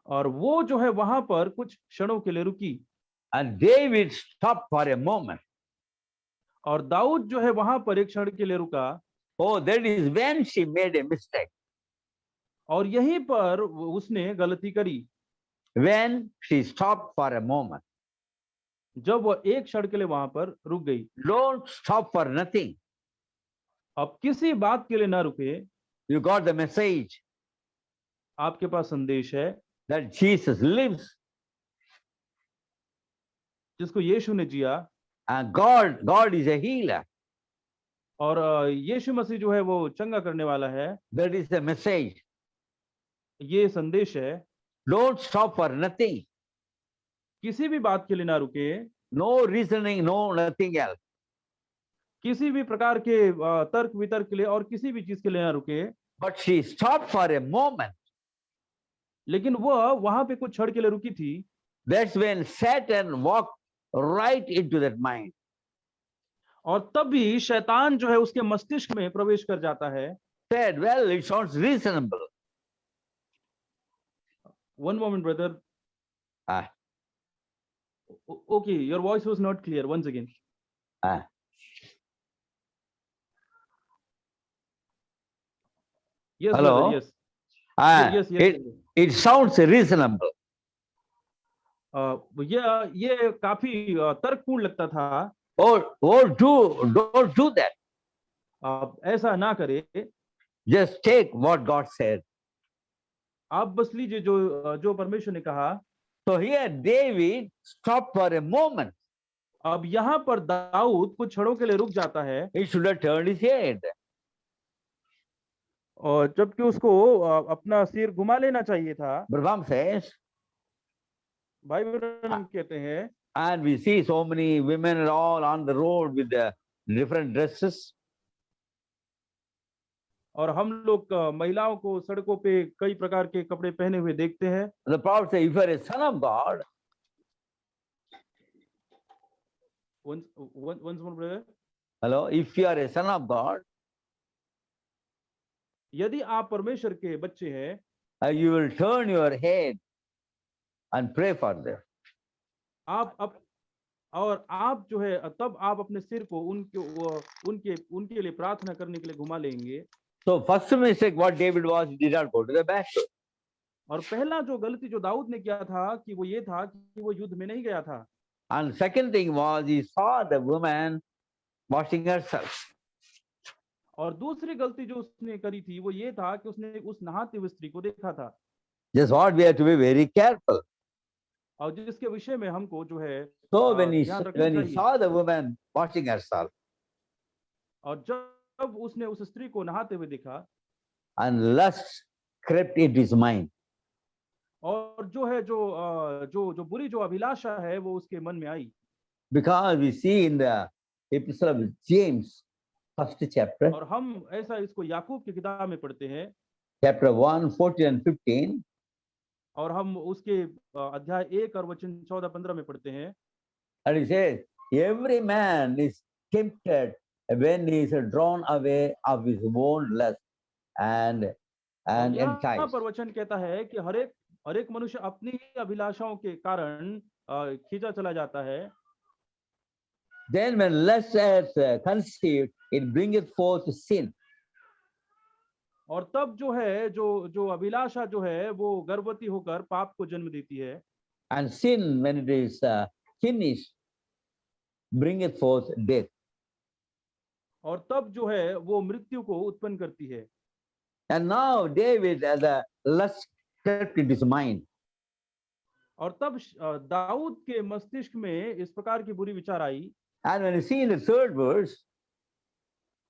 और वो जो है वहां पर कुछ क्षणों के लिए रुकी। And David stopped for a moment. और दाऊद जो है वहां पर एक क्षण के लिए रुका। Oh, that is when she made a mistake. और यहीं पर उसने गलती करी। When she stopped for a moment. जब वो एक क्षण के लिए वहां पर रुक गई। Don't stop for nothing. अब किसी बात के लिए ना रुके। You got the message आपके पास संदेश है that Jesus lives. जिसको यीशु ने जिया। And God is a healer. और यीशु मसीह जो है वो चंगा करने वाला है। That is the message. ये संदेश है। Don't stop for nothing. किसी भी बात के लिए ना रुके। No reasoning, no nothing else. किसी भी प्रकार के तर्क वितर्क के लिए और किसी भी चीज के लिए ना रुके। But she stopped for a moment. लेकिन वह वहां पे कुछ क्षण के लिए रुकी थी। That's when Satan walked right into that mind. और तब भी शैतान जो है उसके मस्तिष्क में प्रवेश कर जाता है। Said, well, it sounds reasonable. One moment, brother. Okay, your voice was not clear. Once again. Yes, Hello? brother, yes. Yes. It sounds reasonable. ये काफी तर्कपूर्ण लगता था। Don't do that. आप ऐसा ना करे। Just take what God said. आप बस लीजिए जो परमेश्वर ने कहा। So here David stopped for a moment. अब यहाँ पर दाऊद कुछ क्षणों के लिए रुक जाता है। He should have turned his head. और जबकि उसको अपना सिर घुमा लेना चाहिए था। Braham says, भाई ब्रह्म कहते हैं, and we see so many women are all on the road with the different dresses. और हम लोग महिलाओं को सड़कों पे कई प्रकार के कपड़े पहने हुए देखते हैं। The prophet says, if you are a son of God, once more brother. hello, if you are a son of God, यदि आप परमेश्वर के बच्चे हैं, you will turn your head and pray for them. और आप जो है तब आप अपने सिर को उनके लिए प्रार्थना करने के लिए घुमा लेंगे। So first mistake what David was, he did not go to the battle. और पहला जो गलती जो दाऊद ने किया था कि वो ये था कि वो युद्ध में नहीं गया था। And second thing was he saw the woman washing herself. और दूसरी गलती जो उसने करी थी वो ये था कि उसने उस नहाती हुई स्त्री को देखा था। Just what we have to be very careful. और जिसके विषय में हमको जो है So when he ध्यान रखना when he चाहिए। saw the woman washing herself, और जब उसने उस स्त्री को नहाते हुए देखा and lust crept into his mind. और जो है जो बुरी जो अभिलाषा है वो उसके मन में आई। Because we see in the epistle of James, first chapter, और हम ऐसा इसको याकूब की किताब में पढ़ते हैं chapter 1, 14 and 15, और हम उसके अध्याय 1 और वचन 14-15 में पढ़ते हैं। and he says, every man is tempted when he is drawn away of his own lust and यहाँ enticed. पर वचन कहता है कि हर एक मनुष्य अपनी ही अभिलाषाओं के कारण खींचा चला जाता है। Then when lust is conceived, it bringeth forth sin. और तब जो है जो अभिलाषा जो है वो गर्भवती होकर पाप को जन्म देती है। And sin, when it is finished, bringeth forth death. और तब जो है वो मृत्यु को उत्पन्न करती है। And now David, as a lust crept into his mind. और तब दाऊद के मस्तिष्क में इस प्रकार की बुरी विचार आई। And when you see in the third verse,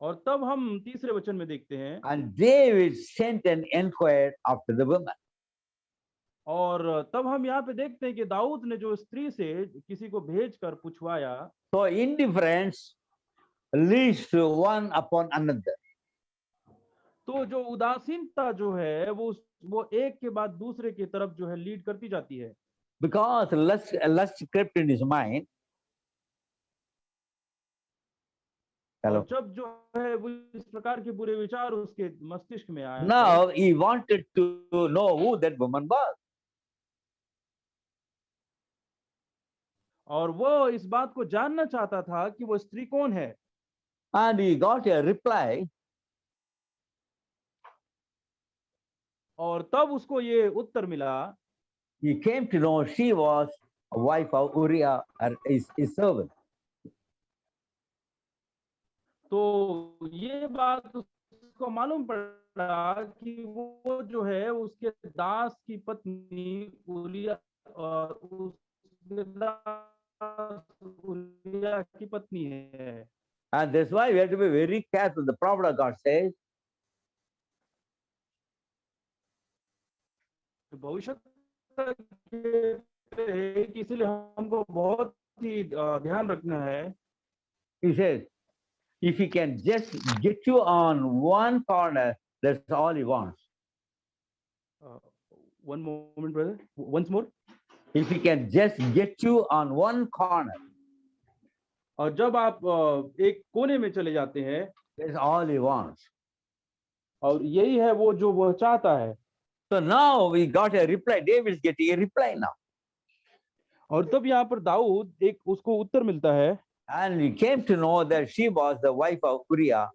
और तब हम तीसरे वचन में देखते हैं and David sent and inquired after the woman. और तब हम यहाँ पे देखते हैं कि दाऊद ने जो स्त्री से किसी को भेजकर पूछवाया। So indifference leads to one upon another. तो जो उदासीनता जो है वो एक के बाद दूसरे की तरफ जो है लीड करती जाती है। Because lust crept in his mind. Hello. और जब जो है वो इस प्रकार के बुरे विचार उसके मस्तिष्क में आया Now he wanted to know who that woman was. और वो इस बात को जानना चाहता था कि वो स्त्री कौन है। And he got a reply. और तब उसको ये उत्तर मिला। He came to know she was a wife of Uriah, his servant. तो ये बात उसको मालूम पड़ा कि वो जो है उसके दास की पत्नी उरिया और उसके दास उरिया की पत्नी है। And that's why we have to be very careful. The prophet of God says, भविष्यवक्ता कहते हैं कि इसलिए हमको बहुत ही ध्यान रखना है। he says, if he can just get you on one corner, that's all he wants. One moment, brother. Once more. If he can just get you on one corner, और जब आप एक कोने में चले जाते हैं, that's all he wants. और यही है वो जो वह चाहता है। So now we got a reply. David's getting a reply now. और तब यहाँ पर दाऊद एक उसको उत्तर मिलता है। And he came to know that she was the wife of Uriah,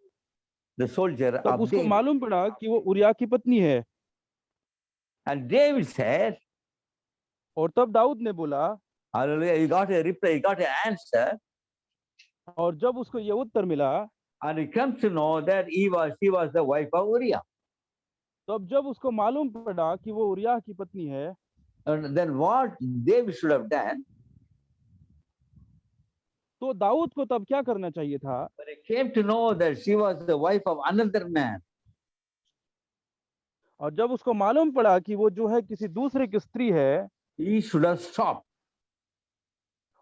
the soldier तब of उसको David. मालूम पड़ा कि वो उरिया की पत्नी है। And David said, और तब दाऊद ने बोला, hallelujah, he got a reply, he got an answer. और जब उसको ये उत्तर मिला, And he comes to know that she was the wife of Uriah. तब जब उसको मालूम पड़ा कि वो उरिया की पत्नी है, And then what David should have done, तो दाऊद को तब क्या करना चाहिए था? when he came to know that she was the wife of another man, और जब उसको मालूम पड़ा कि वो जो है किसी दूसरे की स्त्री है, he should have stopped.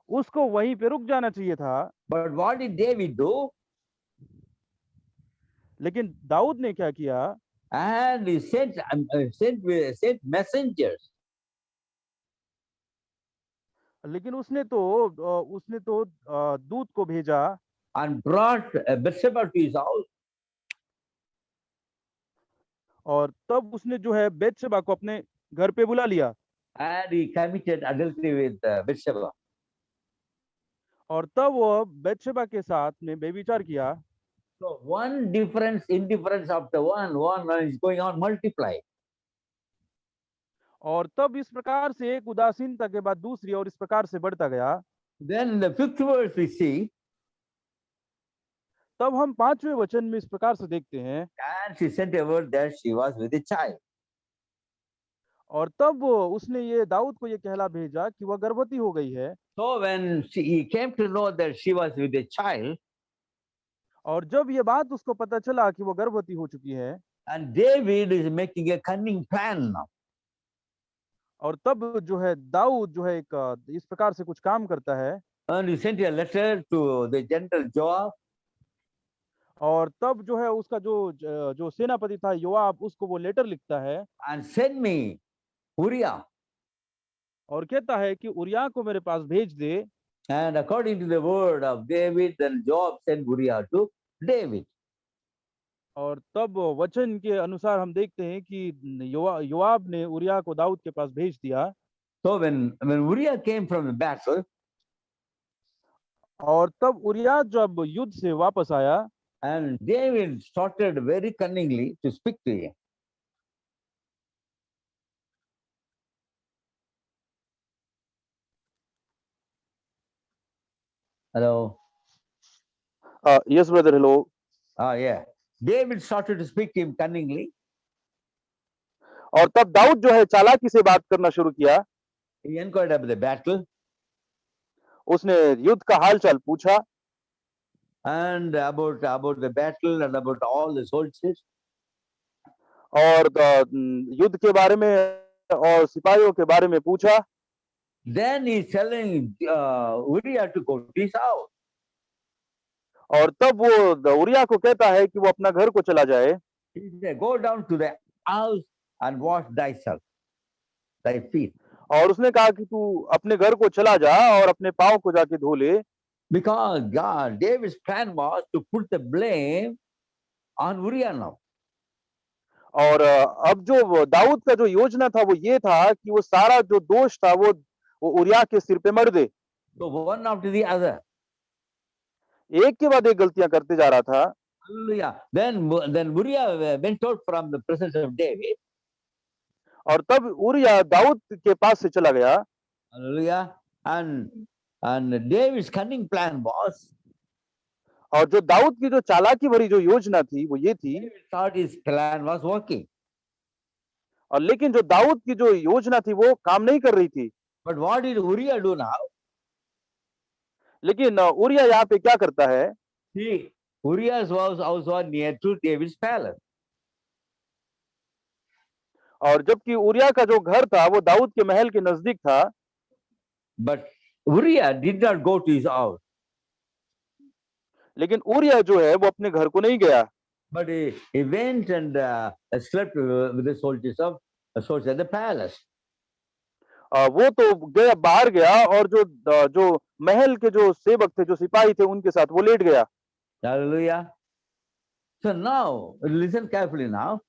उसको वहीं पे रुक जाना चाहिए था। But what did David do? लेकिन दाऊद ने क्या किया? And he sent messengers. लेकिन उसने तो दूत को भेजा And brought Bathsheba to his house. और तब उसने जो है बेतशेबा को अपने घर पे बुला लिया। And he committed adultery with Bathsheba. और तब वो बेतशेबा के साथ में बेविचार किया। So one difference, indifference after one is going on multiply. और तब इस प्रकार से एक उदासीनता के बाद दूसरी और इस प्रकार से बढ़ता गया। Then in the 5th verse we see, तब हम 5वें वचन में इस प्रकार से देखते हैं, and she sent word that she was with a child. और तब उसने ये दाऊद को ये कहला भेजा कि वह गर्भवती हो गई है। So when he came to know that she was with a child, और जब ये बात उसको पता चला कि वो गर्भवती हो चुकी है, and David is making a cunning plan now. और तब जो है दाऊद जो है एक इस प्रकार से कुछ काम करता है। And he sent a letter to the general Joab, और तब जो है उसका जो सेनापति था योआब, उसको वो लेटर लिखता है and send me Uriah. और कहता है कि उरिया को मेरे पास भेज दे। And according to the word of David, then Joab sent Uriah to David. और तब वचन के अनुसार हम देखते हैं कि योआब ने उरिया को दाऊद के पास भेज दिया। So when Uriah came from the battle, और तब उरिया जब युद्ध से वापस आया, and David started very cunningly to speak to him. Hello. Yes brother, hello. Yeah. David started to speak to him cunningly. और तब दाऊद जो है चालाकी से बात करना शुरू किया। He inquired about the battle उसने युद्ध का हालचाल पूछा and about the battle and about all the soldiers. और युद्ध के बारे में और सिपाहियों के बारे में पूछा। Then he's telling Uriah to go to his house. और तब वो उरिया को कहता है कि वो अपना घर को चला जाए। He said, go down to the house and wash thyself, thy feet. और उसने कहा कि तू अपने घर को चला जा और अपने पाँव को जाके धो ले। Because David's plan was to put the blame on Uriah now. और अब जो दाऊद का जो योजना था वो ये था कि वो सारा जो दोष था वो उरिया के सिर पे मर दे। So one after the other. एक के बाद एक गलतियां करते जा रहा था। Hallelujah. Then Uriah went out from the presence of David. और तब उरिया दाऊद के पास से चला गया। Hallelujah. And David's cunning plan was, और जो दाऊद की जो चालाकी भरी जो योजना थी वो ये थी, David thought his plan was working. और लेकिन जो दाऊद की जो योजना थी वो काम नहीं कर रही थी। But what did Uriah do now? लेकिन उरिया यहाँ पे क्या करता है? See, Uriah's house was near to David's palace. और जबकि उरिया का जो घर था वो दाऊद के महल के नजदीक था। But Uriah did not go to his house. लेकिन उरिया जो है वो अपने घर को नहीं गया। But he went and slept with the soldiers at the palace. वो तो गया, बाहर गया और जो महल के जो सेवक थे, जो सिपाही थे, उनके साथ वो लेट गया। Hallelujah. So now, listen carefully now.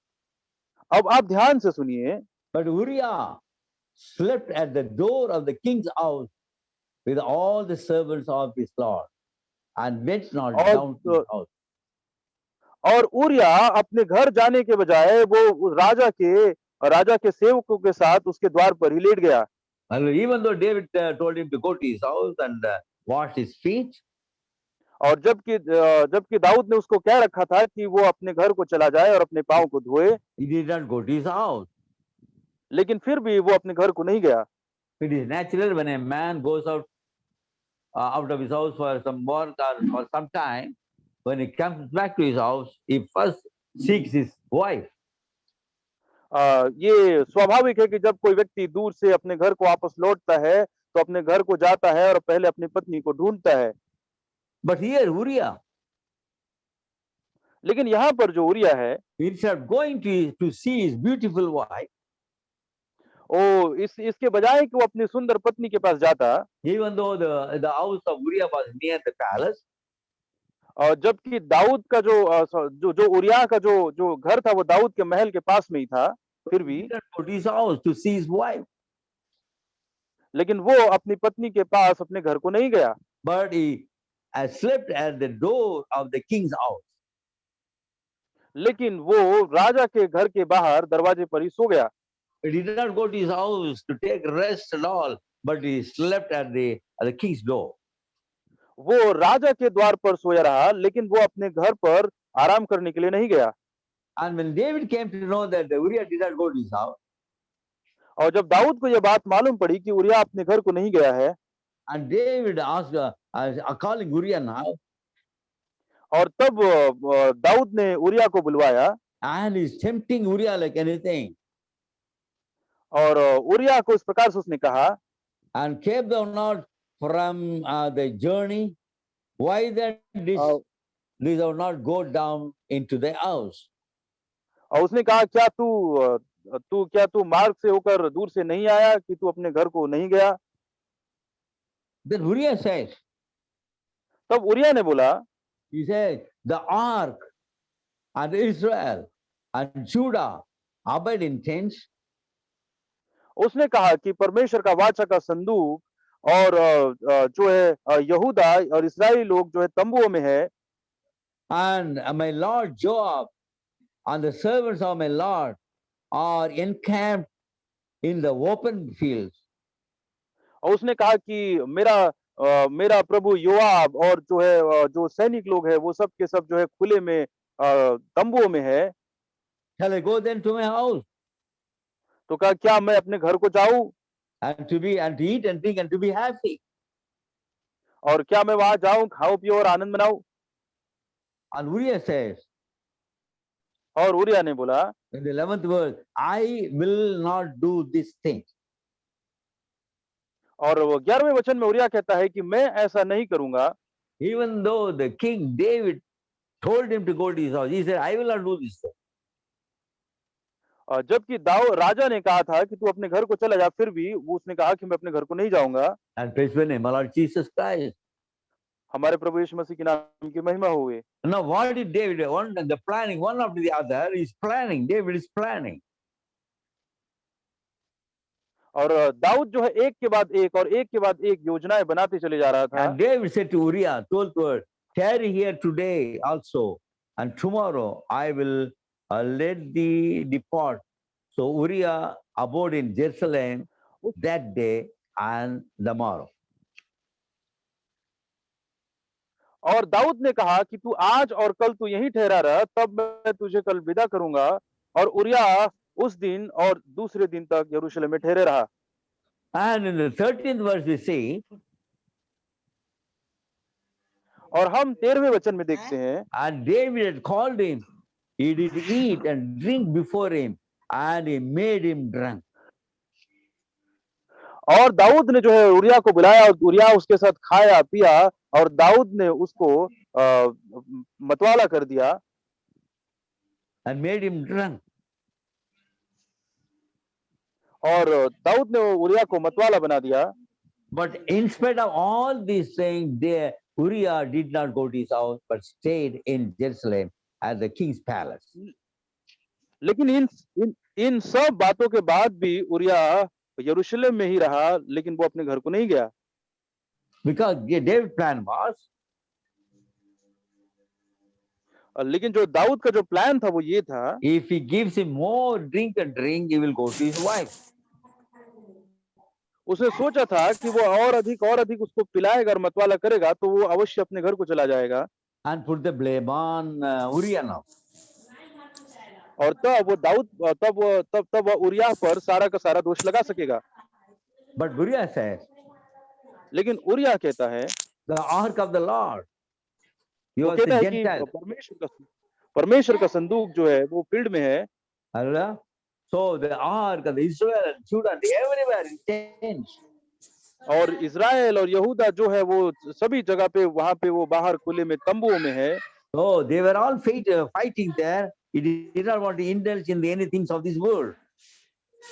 अब आप ध्यान से सुनिए। But Uriah slept at the door of the king's house with all the servants of his lord and went not down to his house. और urea अपने घर जाने के बजाय वो राजा के सेवकों के साथ उसके द्वार पर ही लेट गया। Even though David told him to go to his house and wash his feet. और जबकि दाऊद ने उसको कह रखा था कि वो अपने घर को चला जाए और अपने पाँव को धोए, He did not go to his house. लेकिन फिर भी वो अपने घर को नहीं गया। It is natural when a man goes out of his house for some work or for some time, when he comes back to his house, he first seeks his wife. ये स्वाभाविक है कि जब कोई व्यक्ति दूर से अपने घर को वापस लौटता है तो अपने घर को जाता है और पहले अपनी पत्नी को ढूंढता है। But here Uriah, लेकिन यहाँ पर जो उरिया है, instead of going to see his beautiful wife, इसके बजाय कि वो अपनी सुंदर पत्नी के पास जाता, even though the house of Uriah was near the palace, और जबकि दाऊद का जो उरिया का जो घर था वो दाऊद के महल के पास में ही था, फिर भी he did not go to his house to see his wife. लेकिन वो अपनी पत्नी के पास अपने घर को नहीं गया। but he slept at the door of the king's house. लेकिन वो राजा के घर के बाहर दरवाजे पर ही सो गया। He did not go to his house to take rest and all, but he slept at the king's door. वो राजा के द्वार पर सोया रहा, लेकिन वो अपने घर पर आराम करने के लिए नहीं गया। And when David came to know that Uriah did not go to his house, और जब दाऊद को यह बात मालूम पड़ी कि उरिया अपने घर को नहीं गया है, and David asked, calling Uriah now, और तब दाऊद ने उरिया को बुलवाया and he's tempting Uriah like anything. और उरिया को इस प्रकार से उसने कहा, And came thou not from the journey? Why then didst thou not go down into the house? और उसने कहा, क्या तू मार्ग से होकर दूर से नहीं आया कि तू अपने घर को नहीं गया? Then Uriah says, तब उरिया ने बोला, he said, the ark and Israel and Judah abide in tents. उसने कहा कि परमेश्वर का वाचा का संदूक और जो है यहूदा और इस्राएली लोग जो है तंबुओं में है, And my lord Joab and the servants of my lord are encamped in the open fields. और उसने कहा कि मेरा प्रभु योआब और जो है जो सैनिक लोग है वो सब के सब जो है खुले में तंबुओं में है। Shall I go then to my house तो कहा, क्या मैं अपने घर को जाऊं and to eat and drink and to be happy? और क्या मैं वहां जाऊं, खाऊं पियो और आनंद मनाऊं? And Uriah says, और उरिया ने बोला in the 11th verse, I will not do this thing. और वो 11वें वचन में उरिया कहता है कि मैं ऐसा नहीं करूंगा। Even though the king David told him to go to his house, he said, I will not do this thing. जबकि राजा ने कहा था कि तू अपने घर को चला जा, फिर भी वो उसने कहा कि मैं अपने घर को नहीं जाऊंगा। And praise the name of Lord Jesus Christ. हमारे प्रभु यीशु मसीह के नाम की महिमा हुए। Now what did David want? The planning, one after the other is planning. David is planning. और दाऊद जो है एक के बाद एक और एक के बाद एक योजनाएं बनाते चले जा रहा था। And David said to Uriah, 12th verse, tarry here today also, and tomorrow I will let thee depart. So Uriah abode in Jerusalem that day and the morrow. और दाऊद ने कहा कि तू आज और कल तू यहीं ठहरा रह, तब मैं तुझे कल विदा करूंगा। और उरिया उस दिन और दूसरे दिन तक यरूशलेम में ठहरे रहा। And in the 13th verse we see, और हम 13वें वचन में देखते हैं, and David had called him, he did eat and drink before him, and he made him drunk. और दाऊद ने जो है उरिया को बुलाया और उरिया उसके साथ खाया पिया और दाऊद ने उसको मतवाला कर दिया। And made him drunk. और दाऊद ने उरिया को मतवाला बना दिया। But in spite of all these things, Uriah did not go to his house, but stayed in Jerusalem at the king's palace. लेकिन इन सब बातों के बाद भी उरिया यरूशलेम में ही रहा, लेकिन वो अपने घर को नहीं गया। Because David's plan was, लेकिन जो दाऊद का जो प्लान था वो ये था, if he gives him more drink, he will go to his wife. उसने सोचा था कि वो और अधिक उसको पिलाएगा और मतवाला करेगा तो वो अवश्य अपने घर को चला जाएगा। And put the blame on Uriah now. और तब वो उरिया पर सारा का सारा दोष लगा सकेगा। But Uriah says, लेकिन उरिया कहता है, the ark of the Lord. He वो was कहता a है कि Gentile. परमेश्वर का संदूक जो है वो फील्ड में है। Hallelujah. So the ark of Israel and Judah, everywhere in tents. और इजराइल और यहूदा जो है वो सभी जगह पे वहां पे वो बाहर खुले में तंबुओं में है। So they were all fighting there. He did not want to indulge in any things of this world.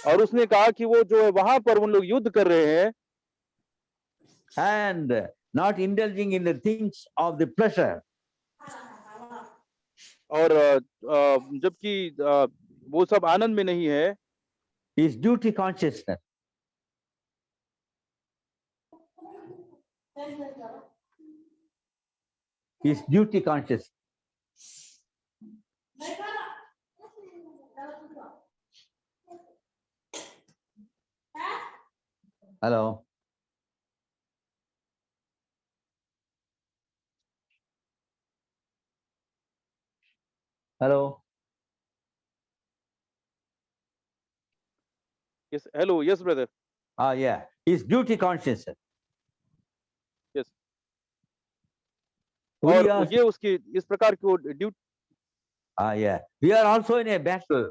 और उसने कहा कि वो जो है वहां पर उन लोग युद्ध कर रहे हैं and not indulging in the things of the pleasure. और जबकि वो सब आनंद में नहीं है। His duty consciousness. is duty conscious. Hello. Hello. Yes, hello, yes, brother. Yeah. Is duty conscious. Yes. और Uriah, ये उसकी इस प्रकार की वो duty, yeah. We are also in a battle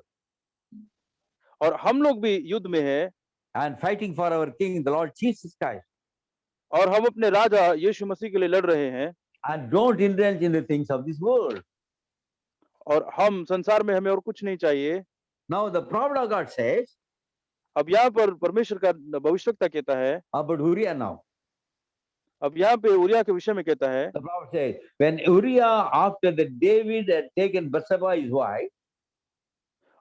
और हम लोग भी युद्ध में हैं, and fighting for our King, the Lord Jesus Christ. और हम अपने राजा यीशु मसीह के लिए लड़ रहे हैं, And don't indulge in the things of this world. और हम संसार में हमें और कुछ नहीं चाहिए. Now the prophet of God says अब यहाँ पर परमेश्वर का भविष्यवक्ता कहता है, about Uriah now. अब यहाँ पे उरिया के विषय में कहता है, The prophet says, when Uriah, after the David had taken Bathsheba his wife,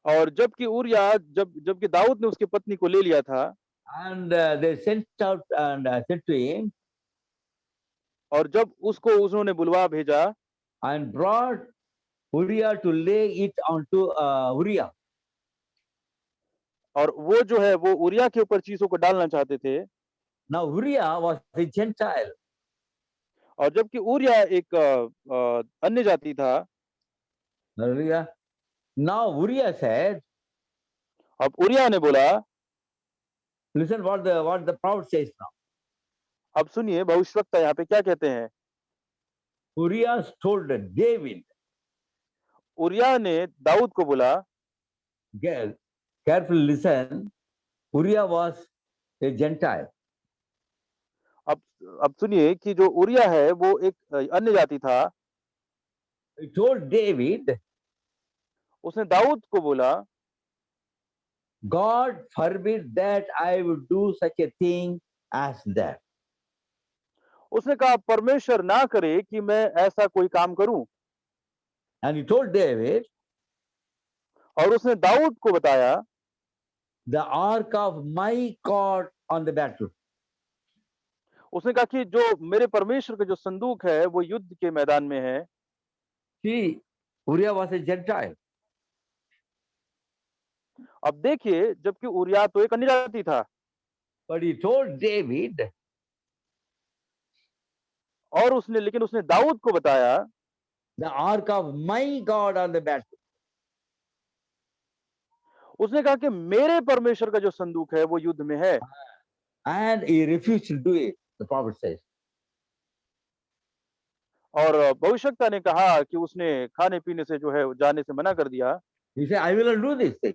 और जबकि उरिया जबकि दाऊद ने उसकी पत्नी को ले लिया था, and they sent out and said to him, और जब उसको उन्होंने बुलवा भेजा and brought Uriah to lay it onto Uriah. और वो जो है वो उरिया के ऊपर चीजों को डालना चाहते थे. Now Uriah was a Gentile. और जबकि उरिया एक अन्य जाति था. Hallelujah. Now Uriah said, अब उरिया ने बोला, listen what the prophet says now. अब सुनिए भविष्यवक्ता यहाँ पे क्या कहते हैं. Uriah told David, उरिया ने दाऊद को बोला, carefully listen, Uriah was a Gentile. अब सुनिए कि जो उरिया है वो एक अन्य जाति था. He told David, उसने दाऊद को बोला, God forbid that I would do such a thing as that. उसने कहा परमेश्वर ना करे कि मैं ऐसा कोई काम करूं. And he told David, और उसने दाऊद को बताया, the ark of my God on the battle. उसने कहा कि जो मेरे परमेश्वर का जो संदूक है वो युद्ध के मैदान में है. See, Uriah was a Gentile. अब देखिए, जबकि उरिया तो एक अन्य जाति था, But he told David, और लेकिन उसने दाऊद को बताया, the ark of my God on the battle. उसने कहा कि मेरे परमेश्वर का जो संदूक है वो युद्ध में है. And he refused to do it, the prophet says. और भविष्यवक्ता ने कहा कि उसने खाने पीने से जो है जाने से मना कर दिया. He said, I will not do this thing.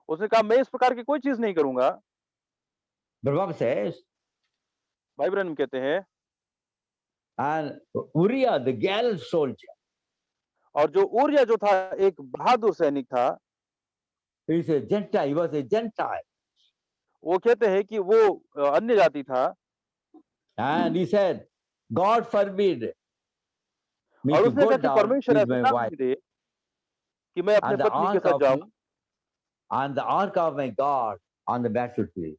उसने कहा मैं इस प्रकार की कोई चीज नहीं करूंगा. The prophet says, भाई ब्रह्म कहते हैं, and Uriah, the gallant soldier, और जो उरिया जो था एक बहादुर सैनिक था, he is a Gentile, he was a Gentile. वो कहते हैं कि वो अन्य जाति था. And he said, God forbid me और to उसने go कहा कि down परमेश्वर with ऐसा my ना wife दे कि मैं अपने and the पत्नी के ark साथ of जाऊं. and the ark of my God on the battlefield.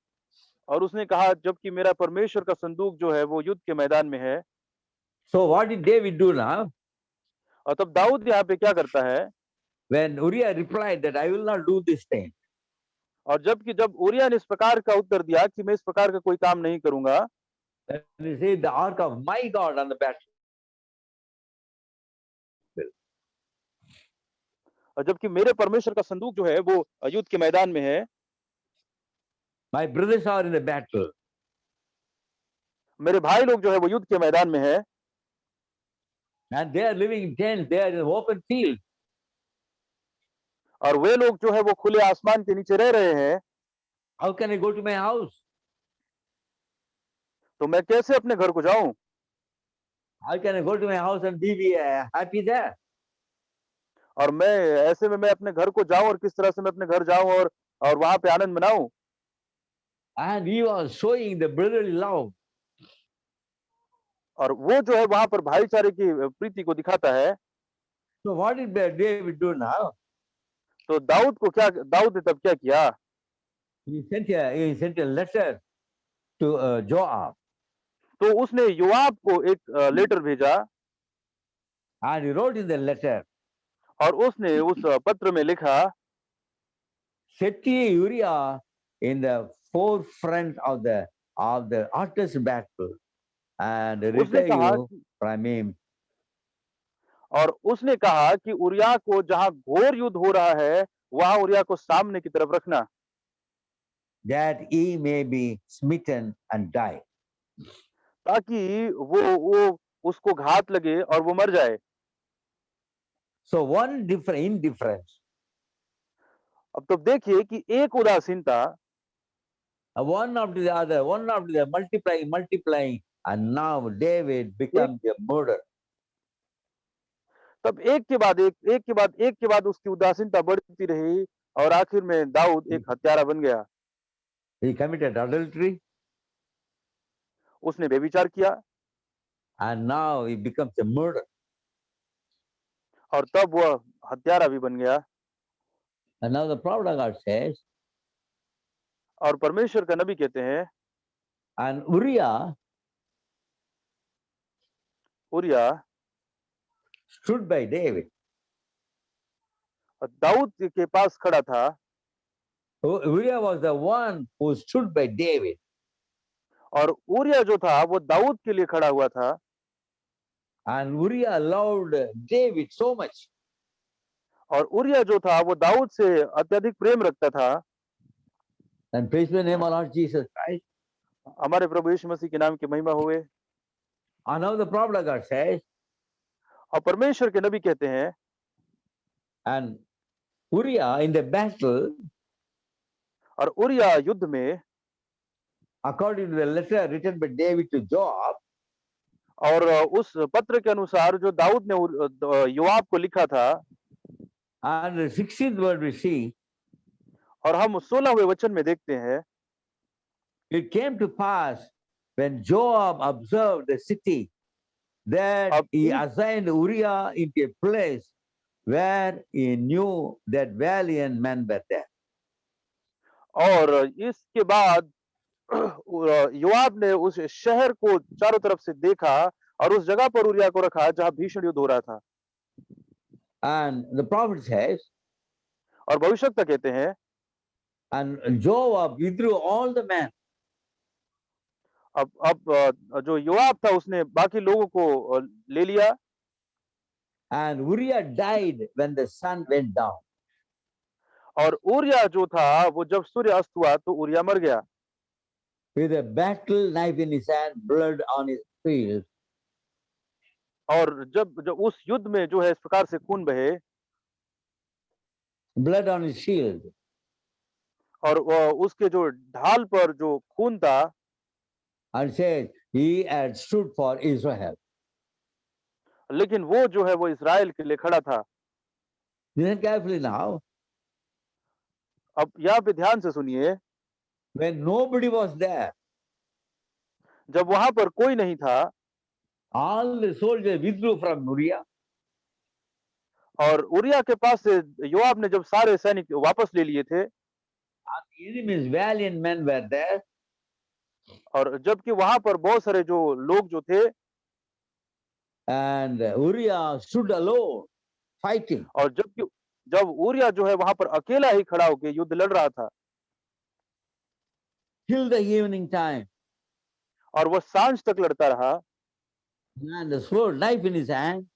और उसने कहा जबकि मेरा परमेश्वर का संदूक जो है वो युद्ध के मैदान में है. So what did David do now? और तब दाऊद यहाँ पे क्या करता है, When Uriah replied that I will not do this thing, और जब उरिया ने इस प्रकार का उत्तर दिया कि मैं इस प्रकार का कोई काम नहीं करूंगा, then he said the ark of my God on the battlefield. और जबकि मेरे परमेश्वर का संदूक जो है वो युद्ध के मैदान में है. My brothers are in the battle. मेरे भाई लोग जो है वो युद्ध के मैदान में है, And they are living in tents, they are in open field. और वे लोग जो है वो खुले आसमान के नीचे रह रहे हैं. How can I go to my house? तो मैं कैसे अपने घर को जाऊं? How can I go to my house and be happy there? और मैं ऐसे में मैं अपने घर को जाऊं और किस तरह से मैं अपने घर जाऊं और वहां पे आनंद मनाऊं? And he was showing the brotherly love. और वो जो है वहां पर भाईचारे की प्रीति को दिखाता है. So what did David do now? तो दाऊद ने तब क्या किया? He sent a letter to Joab. तो उसने योआब को एक लेटर भेजा. And he wrote in the letter, और उसने उस पत्र में लिखा, set Uriah in the forefront of the hottest battle and उसने retire कहा you from him. और उसने कहा कि उरिया को जहां घोर युद्ध हो रहा है वहां उरिया को सामने की तरफ रखना, that he may be smitten and die. ताकि वो उसको घात लगे और वो मर जाए। So one different indifference, अब तो देखिए कि एक उदासीनता one after the other, one after the other, multiplying, and now David becomes a murderer. तब एक के बाद एक के बाद उसकी उदासीनता बढ़ती रही और आखिर में दाऊद एक हत्यारा बन गया। He committed adultery, उसने व्यभिचार किया and now he becomes a murderer. और तब वह हत्यारा भी बन गया। And now the prophet of God says, और परमेश्वर का नबी कहते हैं, and Uriah Uriah stood by David. दाऊद के पास खड़ा था Uriah was the one who stood by David. और उरिया जो था वो दाऊद के लिए खड़ा हुआ था। And Uriah loved David so much. और उरिया जो था वो दाऊद से अत्यधिक प्रेम रखता था। And praise the name of Lord Jesus Christ. हमारे प्रभु यीशु मसीह के नाम की महिमा हुए। And now the prophet of God says, और परमेश्वर के नबी कहते हैं, and Uriah in the battle, और उरिया युद्ध में according to the letter written by David to Joab, और उस पत्र के अनुसार जो दाऊद ने योआब को लिखा था, and the 16th word we see, और हम 16वें वचन में देखते हैं, it came to pass when Joab observed the city that he assigned Uriah into a place where he knew that valiant men were there. और इसके बाद योआब ने उस शहर को चारों तरफ से देखा और उस जगह पर उरिया को रखा जहां भीषण युद्ध हो रहा था। And the prophet says, और भविष्यवक्ता कहते हैं, and Joab withdrew all the men. अब जो योआब था उसने बाकी लोगों को ले लिया। And Uriah died when the sun went down. और उरिया जो था वो जब सूर्य अस्त हुआ तो उरिया मर गया। With a battle knife in his hand, blood on his field. और जब उस युद्ध में जो है इस प्रकार से खून बहे, blood on his shield. और उसके जो ढाल पर जो खून था, And says he had stood for Israel. लेकिन वो जो है वो इस्राएल के लिए खड़ा था। Listen carefully now. अब यहाँ पे ध्यान से सुनिए, When nobody was there, जब वहां पर कोई नहीं था, all the soldiers withdrew from Uriah. और उरिया के पास से योआब ने जब सारे सैनिक वापस ले लिए थे, And the enemy's valiant men were there. और जबकि वहां पर बहुत सारे जो लोग जो थे, And Uriah stood alone, fighting. और जब उरिया जो है वहां पर अकेला ही खड़ा होकर युद्ध लड़ रहा था, Till the evening time. और वह सांझ तक लड़ता रहा, And the sword knife in his hand,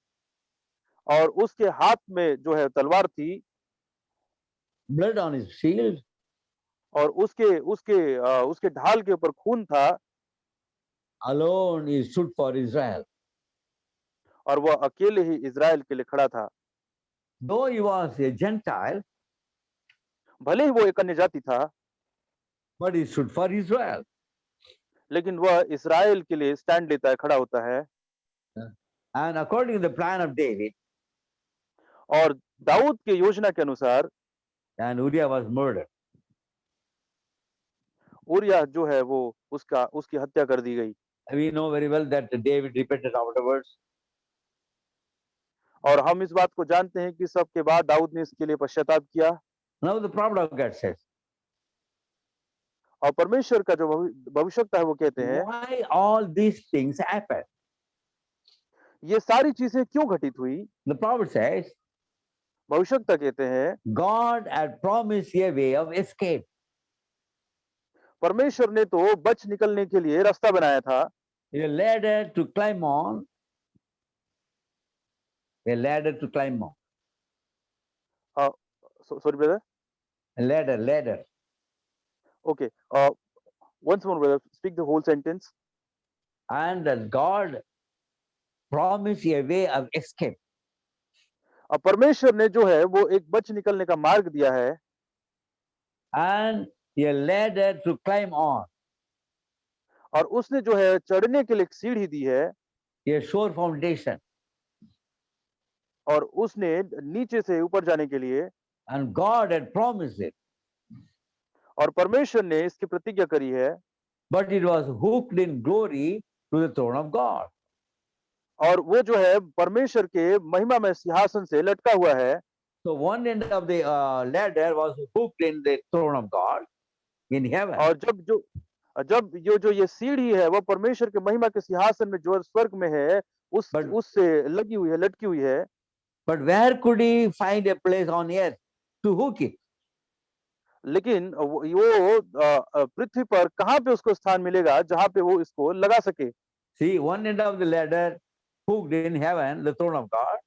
और उसके हाथ में जो है तलवार थी, blood on his shield. और उसके ढाल के ऊपर खून था, Alone he stood for Israel. और वह अकेले ही इजराइल के लिए खड़ा था। Though he was a Gentile, भले ही वो एक अन्य जाति था, but he stood for Israel. लेकिन वह इस्राएल के लिए स्टैंड लेता है, खड़ा होता है। And according to the plan of David, और दाऊद के योजना के अनुसार, and Uriah was murdered. Urea जो है वो उसकी हत्या कर दी गई। We know very well that David repented afterwards. और हम इस बात को जानते हैं कि सबके बाद दाऊद ने इसके लिए पश्चाताप किया। Now the prophet of God says, और परमेश्वर का जो भविष्यवक्ता है वो कहते हैं, why all these things happen? ये सारी चीजें क्यों घटित हुई? The prophet says, भविष्यवक्ता कहते हैं God had promised a way of escape. परमेश्वर ने तो बच निकलने के लिए रास्ता बनाया था, A ladder to climb on. A ladder to climb on. Sorry brother, A ladder. Okay, once more brother, speak the whole sentence. And that God promised a way of escape. अब परमेश्वर ने जो है वो एक बच निकलने का मार्ग दिया है And a ladder to climb on. और उसने जो है चढ़ने के लिए एक सीढ़ी दी है A sure foundation. और उसने नीचे से ऊपर जाने के लिए, And God had promised it. और परमेश्वर ने इसकी प्रतिज्ञा करी है, But it was hooked in glory to the throne of God. और वो जो है परमेश्वर के महिमा में सिंहासन से लटका हुआ है। So one end of the ladder was hooked in the throne of God in heaven. और जब ये सीढ़ी है वो परमेश्वर के महिमा के सिंहासन में जो स्वर्ग में है उससे लगी हुई है, लटकी हुई है। But where could he find a place on earth to hook it? लेकिन वो पृथ्वी पर कहाँ पे उसको स्थान मिलेगा जहाँ पे वो इसको लगा सके? See, one end of the ladder hooked in heaven, the throne of God.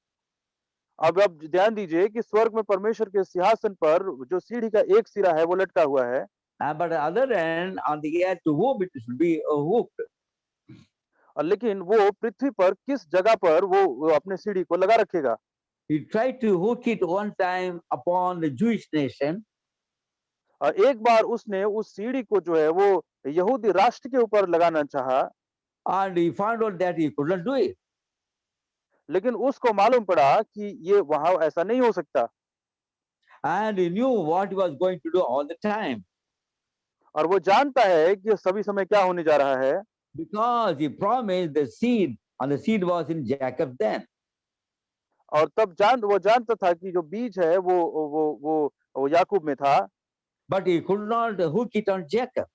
अब आप ध्यान दीजिए कि स्वर्ग में परमेश्वर के सिंहासन पर जो सीढ़ी का एक सिरा है वो लटका हुआ है, But the other end on the earth to whom it should be hooked. और लेकिन वो पृथ्वी पर किस जगह पर वो अपने सीढ़ी को लगा रखेगा? He tried to hook it one time upon the Jewish nation. और एक बार उसने उस सीढ़ी को जो है वो यहूदी राष्ट्र के ऊपर लगाना चाहा, And he found out that he could not do it. लेकिन उसको मालूम पड़ा कि ये वहां ऐसा नहीं हो सकता, And he knew what he was going to do all the time. और वो जानता है कि सभी समय क्या होने जा रहा है, Because he promised the seed, and the seed was in Jacob then. और तब वो जानता था कि जो बीज है वो याकूब में था, But he could not hook it on Jacob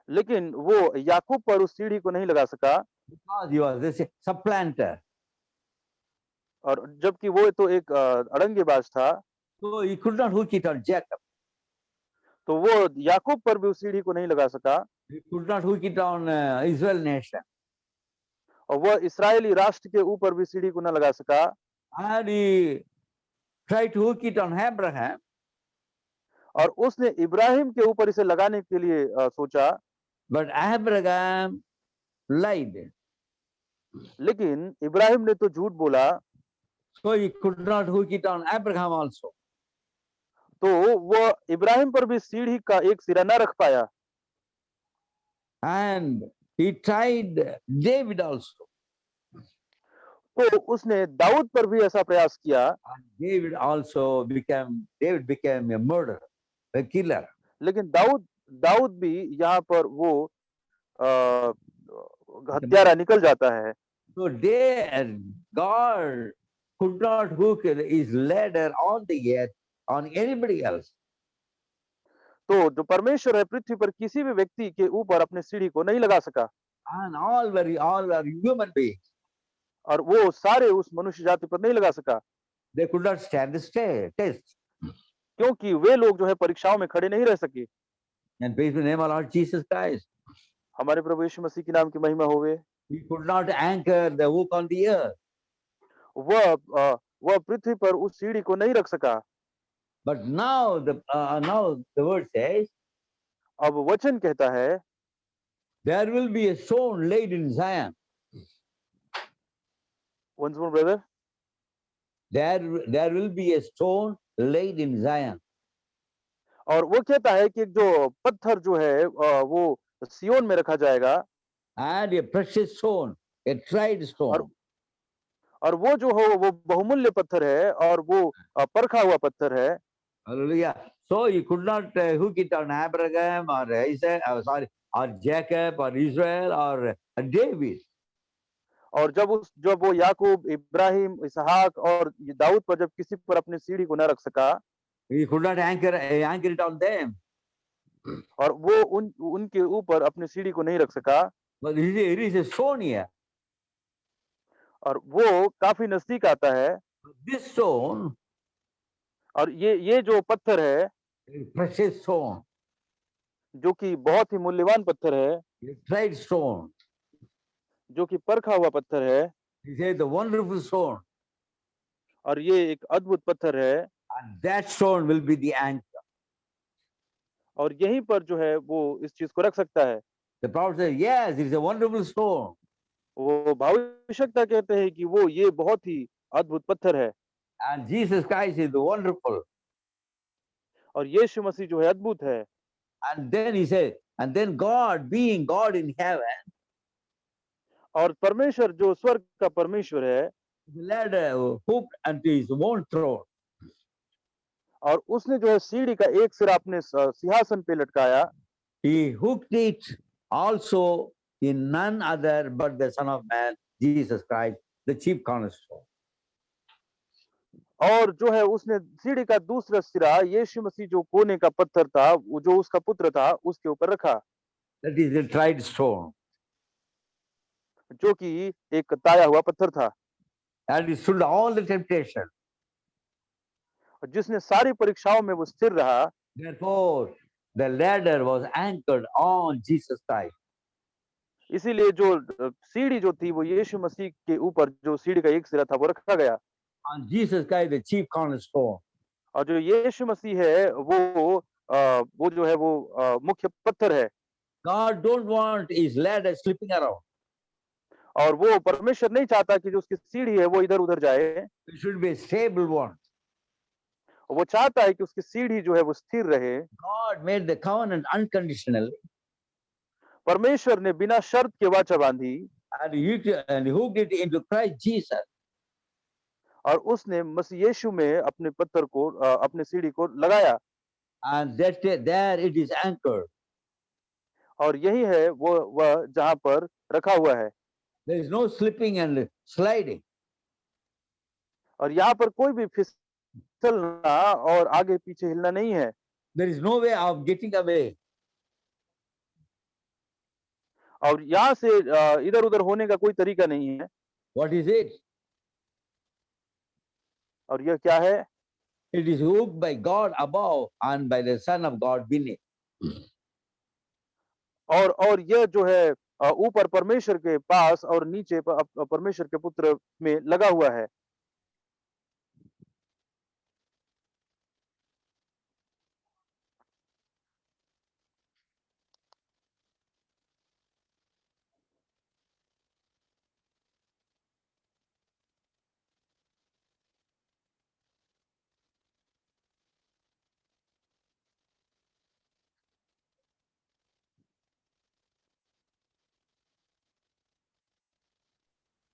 लेकिन वो याकूब पर उस सीढ़ी को नहीं लगा सका, because he was a supplanter. और जबकि वो तो एक अड़ंगेबाज था, So he could not hook it on Jacob. तो वो याकूब पर भी उस सीढ़ी को नहीं लगा सका, He could not hook it on Israel nation. और वह इस्राएली राष्ट्र के ऊपर भी सीढ़ी को न लगा सका, And he tried to hook it on Abraham. और उसने इब्राहिम के ऊपर इसे लगाने के लिए सोचा, But Abraham lied. लेकिन इब्राहिम ने तो झूठ बोला, So he could not hook it on Abraham also. तो वो इब्राहिम पर भी सीढ़ी का एक सिरा न रख पाया, And he tried David also. तो उसने दाऊद पर भी ऐसा प्रयास किया, And David became a murderer, a killer. लेकिन दाऊद भी यहाँ पर वो हत्यारा निकल जाता है। So God could not hook his ladder on the earth on anybody else. तो जो परमेश्वर है पृथ्वी पर किसी भी व्यक्ति के ऊपर अपने सीढ़ी को नहीं लगा सका, And all were human beings. और वो सारे उस मनुष्य जाति पर नहीं लगा सका, They could not stand the test. क्योंकि वे लोग जो है परीक्षाओं में खड़े नहीं रह सके। And praise the name of Lord Jesus Christ. हमारे प्रभु यीशु मसीह के नाम की महिमा होवे। He could not anchor the hook on the earth. वह पृथ्वी पर उस सीढ़ी को नहीं रख सका। But now the word says, अब वचन कहता है, there will be a stone laid in Zion. once more brother, There will be a stone laid in Zion. और वो कहता है कि जो पत्थर जो है वो सियोन में रखा जाएगा, And a precious stone, a tried stone. और वो जो हो वो बहुमूल्य पत्थर है और वो परखा हुआ पत्थर है। Hallelujah. So you could not hook it on Abraham or Isaac, or Jacob or Israel or David. और जब वो याकूब, इब्राहिम, इसहाक और दाऊद पर जब किसी पर अपनी सीढ़ी को न रख सका, He could not anchor it on them. और वो उनके ऊपर अपनी सीढ़ी को नहीं रख सका, But it is a stone here. और वो काफी नजदीक आता है। This stone और ये जो पत्थर है, is precious stone, जो कि बहुत ही मूल्यवान पत्थर है, a tried stone. जो कि परखा हुआ पत्थर है, He said the wonderful stone, और ये एक अद्भुत पत्थर है, and that stone will be the anchor. और यहीं पर जो है वो इस चीज को रख सकता है। The prophet said, yes, it is a wonderful stone. वो भविष्यवक्ता कहते हैं कि वो ये बहुत ही अद्भुत पत्थर है, And Jesus Christ is the wonderful. और यीशु मसीह जो है अद्भुत है। And then he said, and then God, being God in heaven, और परमेश्वर जो स्वर्ग का परमेश्वर है, the ladder hooked unto his own throne. और उसने जो है सीढ़ी का एक सिरा अपने सिंहासन पे लटकाया, He hooked it also in none other but the Son of Man, Jesus Christ, the chief cornerstone. और जो है उसने सीढ़ी का दूसरा सिरा यीशु मसीह जो कोने का पत्थर था, वो जो उसका पुत्र था, उसके ऊपर रखा, That is the tried stone. जो कि एक ताया हुआ पत्थर था, And it stood all the temptation. और जिसने सारी परीक्षाओं में वो स्थिर रहा। Therefore, the ladder was anchored on Jesus Christ. इसीलिए जो सीढ़ी जो थी वो यीशु मसीह के ऊपर जो सीढ़ी का एक सिरा था वो रखा गया, On Jesus Christ, the chief cornerstone. और जो यीशु मसीह है वो जो है वो मुख्य पत्थर है। God don't want his ladder slipping around. और वो परमेश्वर नहीं चाहता कि जो उसकी सीढ़ी है वो इधर उधर जाए, It should be a stable one. वो चाहता है कि उसकी सीढ़ी जो है वो स्थिर रहे। God made the covenant unconditionally, परमेश्वर ने बिना शर्त के वाचा बांधी, and he hooked it into Christ Jesus. और उसने मसीह यीशु में अपने पत्थर को अपने सीढ़ी को लगाया, And that there it is anchored. और यही है वो वह जहां पर रखा हुआ है। There is no slipping and sliding. और यहाँ पर कोई भी फिसलना और आगे पीछे हिलना नहीं है। There is no way of getting away. और यहाँ से इधर उधर होने का कोई तरीका नहीं है। What is it? और यह क्या है? It is hooked by God above and by the Son of God beneath. और यह जो है ऊपर परमेश्वर के पास और नीचे परमेश्वर के पुत्र में लगा हुआ है।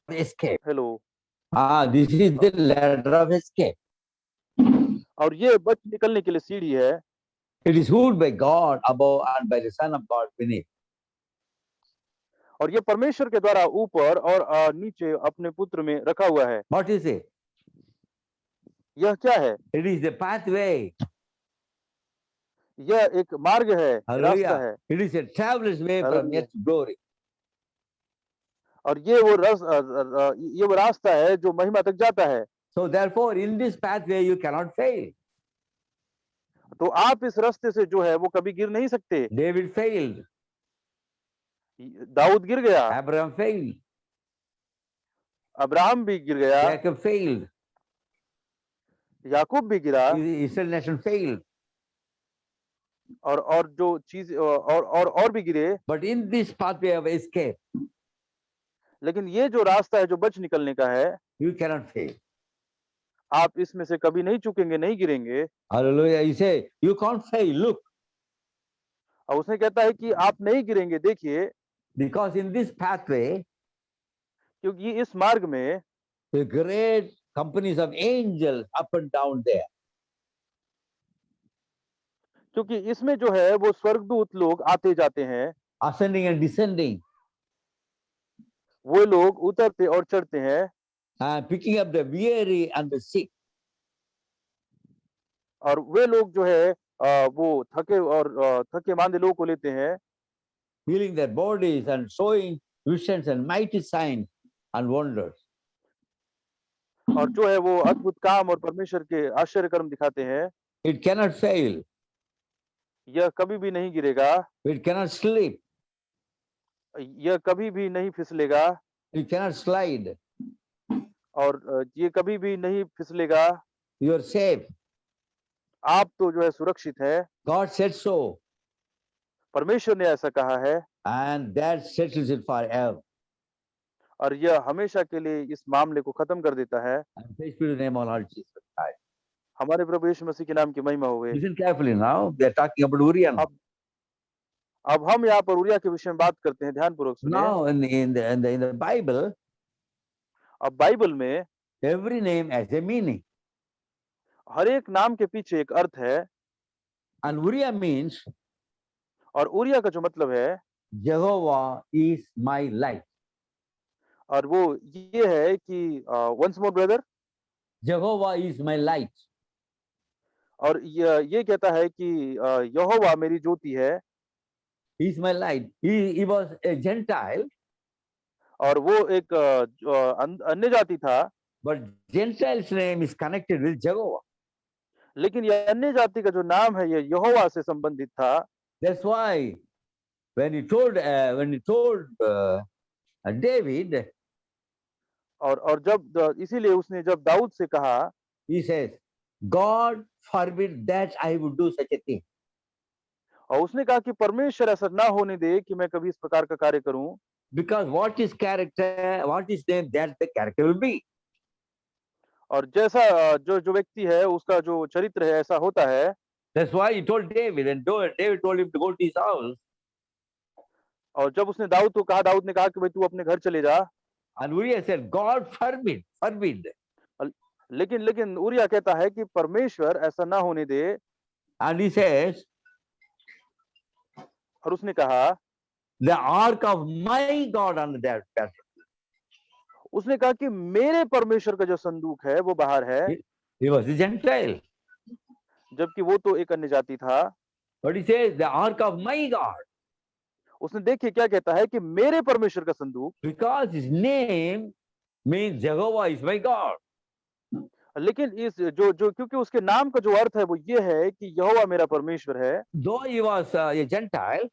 Escape. Hello. This is the ladder of escape. और ये बच निकलने के लिए सीढ़ी है। It is hooked by God above and by the Son of God beneath. और ये परमेश्वर के द्वारा ऊपर और नीचे अपने पुत्र में रखा हुआ है। What is it? यह क्या है? It is the pathway. यह एक मार्ग है, रास्ता Hallelujah. है, It is a traveler's way from Hallelujah. earth to glory. और ये वो रास्ता है जो महिमा तक जाता है। So therefore, in this pathway, you cannot fail. तो आप इस रास्ते से जो है वो कभी गिर नहीं सकते। David failed. दाऊद गिर गया, Abraham failed. अब्राहम भी गिर गया, Jacob failed. याकूब भी गिरा, The Israel nation failed. और जो चीज और भी गिरे। But in this pathway of escape, लेकिन ये जो रास्ता है जो बच निकलने का है, you cannot fail. आप इसमें से कभी नहीं चूकेंगे, नहीं गिरेंगे। Hallelujah. You say, you can't fail. Look, और उसने कहता है कि आप नहीं गिरेंगे, देखिए, because in this pathway, क्योंकि इस मार्ग में the great companies of angels up and down there. क्योंकि इसमें जो है वो स्वर्गदूत लोग आते जाते हैं, Ascending and descending, वो लोग उतरते और चढ़ते हैं, picking up the weary and the sick. और वे लोग जो है वो थके मांदे लोगों को लेते हैं, Healing their bodies and showing visions and mighty signs and wonders. और जो है वो अद्भुत काम और परमेश्वर के आश्चर्य कर्म दिखाते हैं, It cannot fail. यह कभी भी नहीं गिरेगा, It cannot slip. यह कभी भी नहीं फिसलेगा, It cannot slide. और ये कभी भी नहीं फिसलेगा। You are safe. आप तो जो है सुरक्षित है, God said so. परमेश्वर ने ऐसा कहा है, And that settles it forever. और यह हमेशा के लिए इस मामले को खत्म कर देता है। And praise be to the name of Lord Jesus Christ. हमारे प्रभु यीशु मसीह के नाम की महिमा होवे। Listen carefully now. They are talking about Uriah now. अब हम यहाँ पर उरिया के विषय में बात करते हैं, ध्यानपूर्वक सुनिए। Now in the Bible, अब बाइबल में every name has a meaning. हर एक नाम के पीछे एक अर्थ है, And Uriah means और उरिया का जो मतलब है, Jehovah is my light. और वो ये है कि once more brother, Jehovah is my light. और ये कहता है कि यहोवा मेरी ज्योति है, He is my light. He was a Gentile, और वो एक अन्य जाति था, but Gentile's name is connected with Jehovah. लेकिन ये अन्य जाति का जो नाम है ये यहोवा से संबंधित था। That's why when he told David, और जब इसीलिए उसने जब दाऊद से कहा, he says, God forbid that I would do such a thing. और उसने कहा कि परमेश्वर ऐसा ना होने दे कि मैं कभी इस प्रकार का कार्य करूं, Because what is character, what is name, that the character will be. और जैसा जो व्यक्ति है उसका जो चरित्र है ऐसा होता है। That's why he told David, and David told him to go to his house. और जब उसने दाऊद को कहा, दाऊद ने कहा कि भाई तू अपने घर चले जा, And Uriah said, God forbid. लेकिन उरिया कहता है कि परमेश्वर ऐसा ना होने दे। And he says, और उसने कहा, the ark of my God on that person. उसने कहा कि मेरे परमेश्वर का जो संदूक है वो बाहर है, He was a Gentile. जबकि वो तो एक अन्य जाति था। But he says, the ark of my God. उसने देखिए क्या कहता है कि मेरे परमेश्वर का संदूक, Because his name means Jehovah is my God. लेकिन इस जो क्योंकि उसके नाम का जो अर्थ है वो ये है कि यहोवा मेरा परमेश्वर है। Though he was a Gentile,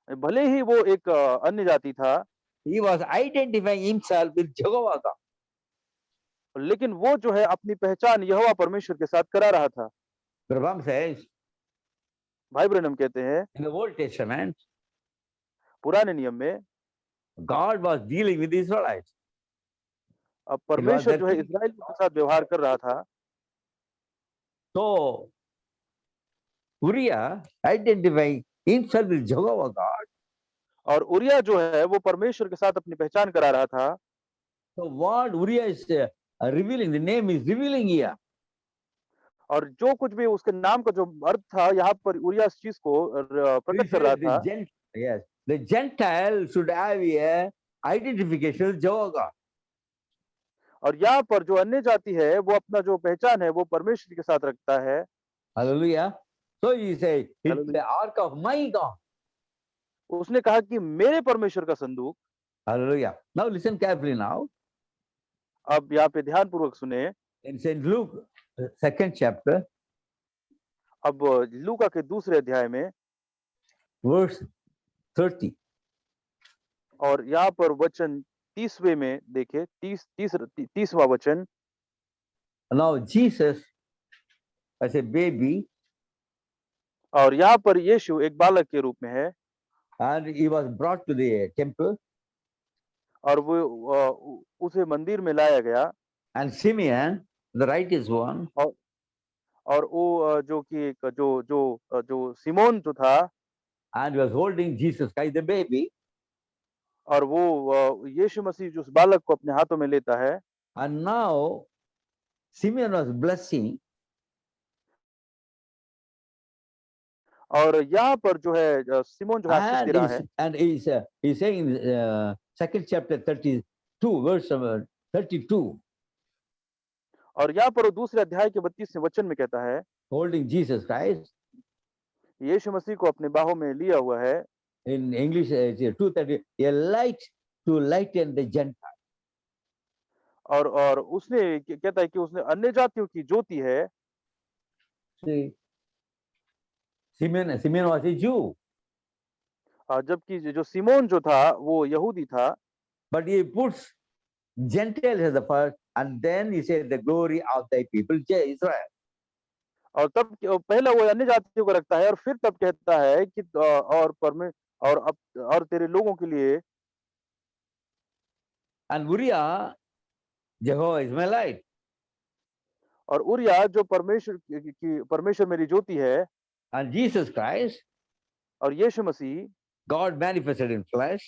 भले ही वो एक अन्य जाति था, he was identifying himself with Jehovah God. लेकिन वो जो है अपनी पहचान यहोवा परमेश्वर के साथ करा रहा था। Braham says, भाई ब्रैनम कहते हैं, in the Old Testament, पुराने नियम में God was dealing with the Israelites. अब परमेश्वर जो है इस्राएलियों के साथ व्यवहार कर रहा था। So Uriah identifying himself with Jehovah God. और उरिया जो है वो परमेश्वर के साथ अपनी पहचान करा रहा था। So what Uriah is revealing, the name is revealing here. और जो कुछ भी उसके नाम का जो अर्थ था यहाँ पर उरिया इस चीज को प्रकट कर रहा था। Yes, the Gentile should have a identification with Jehovah God. और यहाँ पर जो अन्य जाति है वो अपना जो पहचान है वो परमेश्वर के साथ रखता है। Hallelujah. So he said, it's the ark of my God. उसने कहा कि मेरे परमेश्वर का संदूक। Hallelujah. Now listen carefully now. अब यहाँ पे ध्यान पूर्वक सुने। In St. Luke, 2nd chapter, अब लूका के दूसरे अध्याय में verse 30. और यहाँ पर वचन 30वें में देखे, 30वां वचन। Now Jesus as a baby, और यहाँ पर यीशु एक बालक के रूप में है, and he was brought to the temple, और वो उसे मंदिर में लाया गया। and Simeon, the righteous one, और वो जो कि जो सिमोन जो था, and was holding Jesus Christ the baby, और वो यीशु मसीह जो उस बालक को अपने हाथों में लेता है। and now Simeon was blessing, और यहाँ पर जो है सिमोन जो आशीष दे रहा है। and he's saying in 2nd chapter 32 verse 32, और यहाँ पर वो दूसरे अध्याय के 32वें वचन में कहता है, holding Jesus Christ, यीशु मसीह को अपने बाहों में लिया हुआ है। in English 2:30, a light to lighten the Gentile. और उसने कहता है कि उसने अन्य जातियों की ज्योति है। See, Simeon was a Jew, जबकि जो सिमोन जो था वो यहूदी था, but he puts Gentiles as the first, and then he said the glory of thy people Israel. और तब पहले वो अन्य जातियों को रखता है और फिर तब कहता है कि और तेरे लोगों के लिए। And Uriah, Jehovah Ismaelite. और उरिया जो परमेश्वर मेरी ज्योति है। And Jesus Christ, और यीशु मसीह, God manifested in flesh,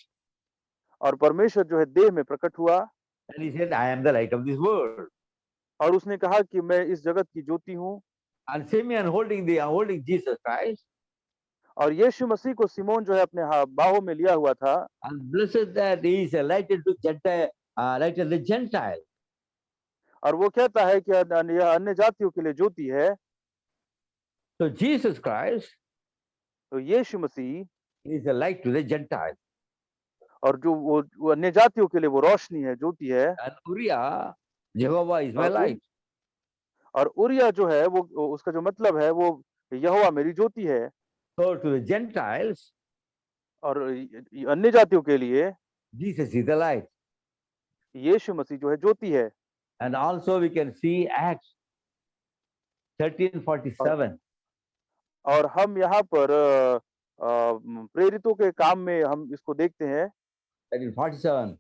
और परमेश्वर जो है देह में प्रकट हुआ, and he said, I am the light of this world. और उसने कहा कि मैं इस जगत की ज्योति हूँ। And Simeon holding Jesus Christ, और यीशु मसीह को सिमोन जो है अपने बाहों में लिया हुआ था। and blessed that he is a light to Gentile, light of the Gentile. और वो कहता है कि यह अन्य जातियों के लिए ज्योति है। So Jesus Christ तो यीशु मसीह is a light to the Gentile. और जो वो अन्य जातियों के लिए वो रोशनी है, ज्योति है। And Uriah, Jehovah is my और light. और उरिया जो है वो उसका जो मतलब है वो यहोवा मेरी ज्योति है। So to the Gentiles, और अन्य जातियों के लिए Jesus is the light. यीशु मसीह जो है ज्योति है। And also we can see Acts 13:47. और हम यहाँ पर प्रेरितों के काम में हम इसको देखते हैं। 13:47.